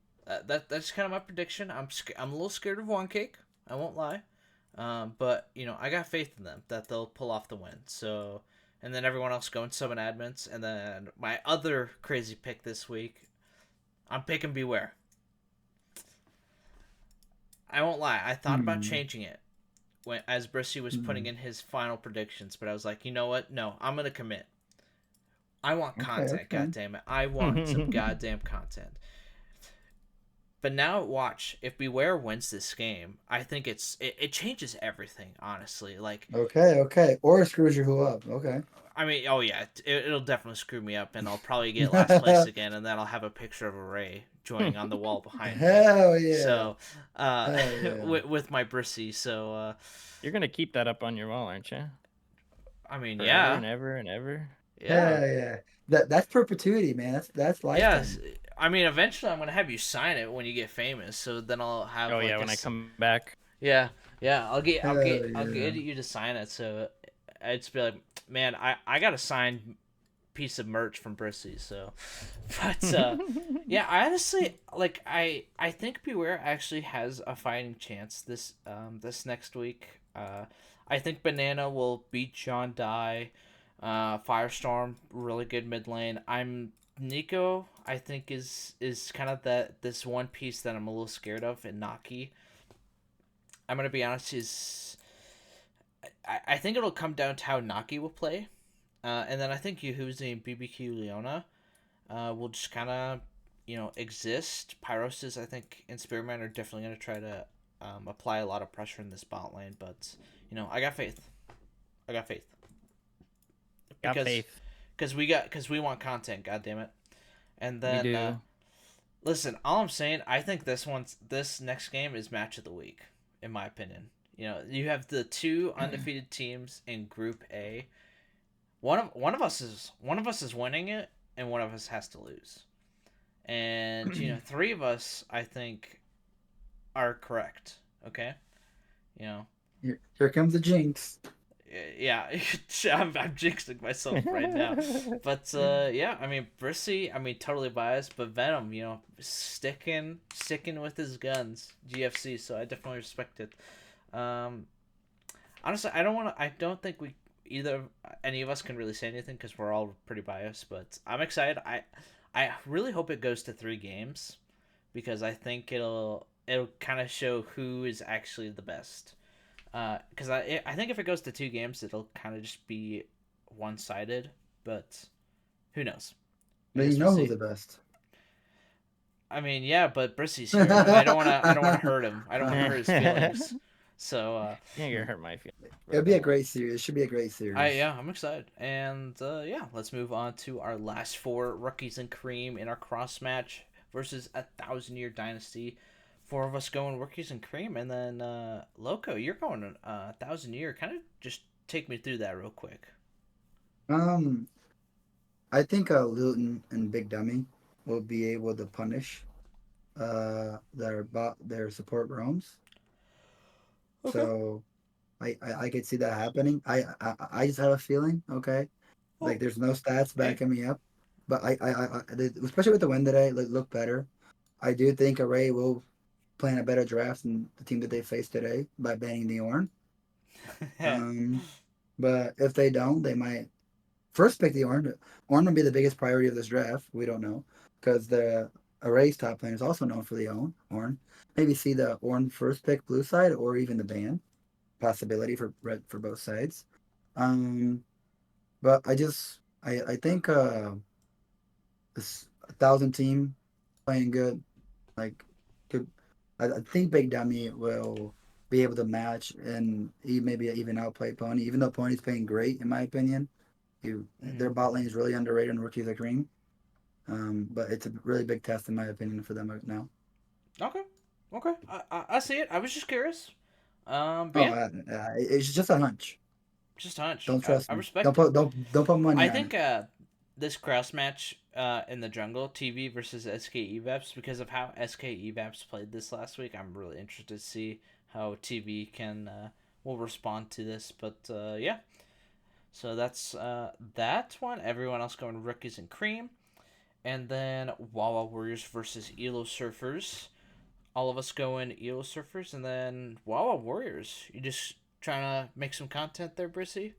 that's kind of my prediction. I'm a little scared of One Cake. I won't lie. But you know, I got faith in them that they'll pull off the win. So, and then everyone else going summon admins, and then my other crazy pick this week, I'm picking Bewear. I won't lie. I thought about Hmm. changing it when as Brissy was putting Hmm. in his final predictions, but I was like, you know what? No, I'm gonna commit. I want Okay. content. Okay. God damn it! I want some goddamn content. But now watch if Beware wins this game. I think it changes everything. Honestly, like Okay. Okay. Or it screws you up. Okay. I mean, oh yeah, it'll definitely screw me up, and I'll probably get last place again, and then I'll have a picture of a Ray joining on the wall behind me. Hell yeah. So, Hell yeah. with my Brissy. So, You're gonna keep that up on your wall, aren't you? I mean, Forever yeah, and ever and ever. yeah, Hell yeah. That's perpetuity, man. That's yes. lifetime. I mean, eventually I'm gonna have you sign it when you get famous. So then I'll have Oh like yeah, when I this. come back. Yeah, yeah. Hell I'll yeah. get you to sign it. So I'd just be like, man, I got a signed piece of merch from Brissy. So, but yeah, I honestly like I think Beware actually has a fighting chance this next week. I think Banana will beat John Dye. Firestorm really good mid lane. I'm Nico. I think is kind of this one piece that I'm a little scared of in Naki. I'm gonna be honest. I think it'll come down to how Naki will play. And then I think Yuhuzi and BBQ Leona will just kind of, you know, exist. Pyrosis, I think, and Spearman are definitely going to try to apply a lot of pressure in this bot lane. But, you know, I got faith. I got faith. Got Because faith. because we want content, God damn it. And We then, do. listen, all I'm saying, I think this next game is match of the week, in my opinion. You know, you have the two undefeated teams in Group A. One of us is winning it, and one of us has to lose. And you know, three of us, I think, are correct. Okay, you know. Here comes the jinx. Yeah, I'm jinxing myself right now, but yeah, I mean Brissy, I mean totally biased, but Venom, sticking with his guns, GFC, so I definitely respect it. Um, Honestly, I don't think we either any of us can really say anything because we're all pretty biased, but I'm excited. I really hope it goes to 3 games because I think it'll kind of show who is actually the best. Because I think if it goes to 2 games, it'll kind of just be one sided. But who knows? I But you guess we'll know who's see. the best. I mean, yeah, but Brissy's here, and I don't wanna hurt him. I don't want to hurt his feelings. So You're gonna hurt my feelings. It'll But be a great series. It should be a great series. I'm excited, and yeah, let's move on to our last 4 rookies and cream in our cross match versus 1,000 Year Dynasty. 4 of us going rookies and cream, and then Loco, you're going 1,000 Year. Kind of just take me through that real quick. Um, I think Luton and Big Dummy will be able to punish their support roams. Okay. So I could see that happening. I just have a feeling. Okay, like Oh, there's no stats hey. backing me up, but especially with the win today, look better. I do think Array will plan a better draft than the team that they faced today by banning the Orn. Um, but if they don't, they might first pick the Orn. Orn will be the biggest priority of this draft. We don't know because the Array's top lane is also known for the Orn. Maybe see the Orn first pick blue side or even the ban possibility for red for both sides. Um, but I think this 1,000 team playing good like could I think Big Dummy will be able to match and he maybe even outplay Pony, even though Pony's playing great in my opinion. Mhm. Their bot lane is really underrated in Rookies of Cream. But it's a really big test in my opinion for them right now. Okay. Okay. I see it. I was just curious. But Oh, yeah, it's just a hunch. just a hunch. Don't trust I me. respect it. Don't put money I on it. think this cross match in the jungle, TV versus SK Evaps, because of how SK Evaps played this last week, I'm really interested to see how TV will respond to this. But yeah, so that's that one. Everyone else going rookies and cream, and then Wawa Warriors versus Elo Surfers. All of us going Elo Surfers, and then Wawa Warriors. You just trying to make some content there, Brissy?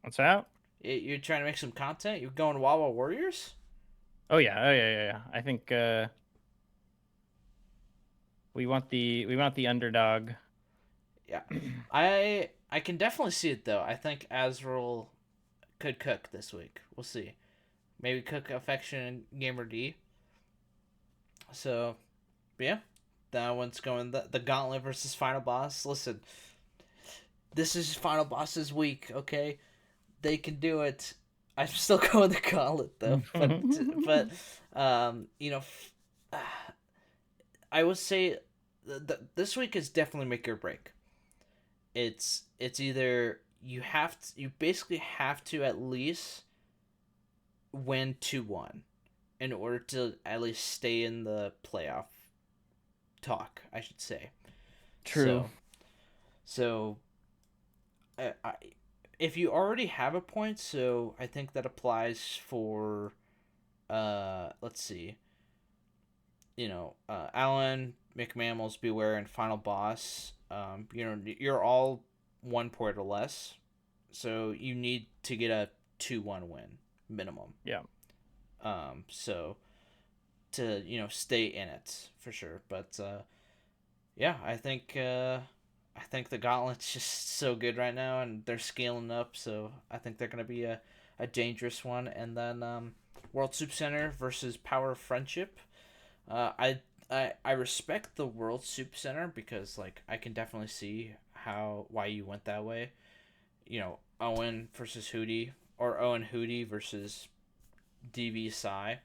what's that? You're trying to make some content? You're going Wawa Warriors? Oh yeah, yeah. I think we want the underdog. Yeah. I can definitely see it though. I think Azrael could cook this week. We'll see. Maybe cook Affection and Gamer D. So, yeah. That one's going the Gauntlet versus Final Boss. Listen, this is Final Boss's week, okay? They can do it. I'm still going the Gauntlet though, but I would say this week is definitely make or break. It's either you basically have to at least win 2-1 in order to at least stay in the playoff talk, I should say. True. So I if you already have a point, so I think that applies for let's see. Alan, McMammals, Bewear, and Final Boss. You're all 1 point or less, so you need to get a 2-1 win minimum. Yeah. So to stay in it for sure, but yeah, I think the Gauntlet's just so good right now, and they're scaling up, so I think they're gonna be a dangerous one, and then World Soup Center versus Power of Friendship. Uh, I I respect the World Soup Center because like I can definitely see why you went that way. Owen versus Hootie or Owen Hootie versus DV Psy.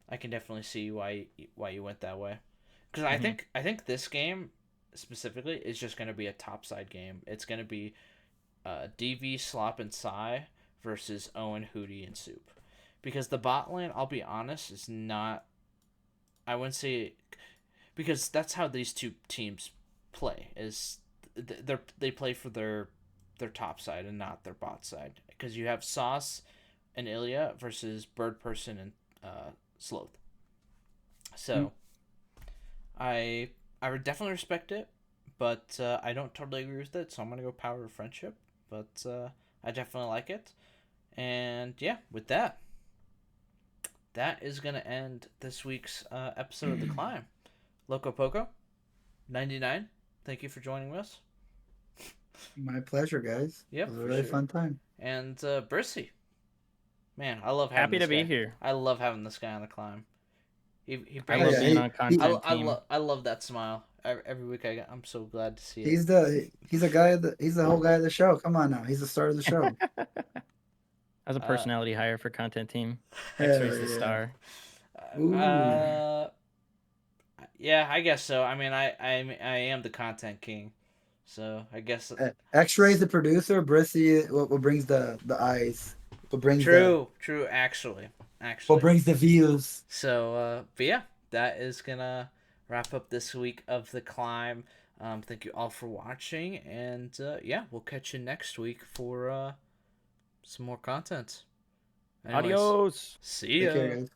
I can definitely see why you went that way. Because Hmm. I think this game specifically is just going to be a topside game. It's going to be DV Slop and Psy versus Owen Hootie and Soup. Because the bot lane, I'll be honest, is not. I wouldn't say because that's how these two teams play. They play for their top side and not their bot side. Because you have Sauce and Ilya versus Bird Person and Sloth. So I would definitely respect it, but I don't totally agree with it. So I'm gonna go Power of Friendship, but I definitely like it. And yeah, with that, that is gonna end this week's episode of The Climb. Loco Poco, 99. Thank you for joining us. My pleasure, guys. Yep, it was a for really sure. fun time. And Brissy, man, I love having Happy this to be guy. here. I love having this guy on The Climb. He I brings. love yeah, being he- on content team. I love that smile. Every week I'm so glad to see it. He's the whole guy of the show. Come on now, he's the star of the show. As a personality hire for content team, Hell X-Ray's the yeah. star. Ooh. Yeah, I guess so. I mean, I am the content king, so I guess X-Ray's the producer. Brissy, what brings the eyes? What brings true. Actually. what brings the views? So, but yeah, that is gonna wrap up this week of The Climb. Thank you all for watching, and yeah, we'll catch you next week for some more content. Anyways, Adios. see Take ya. care, guys.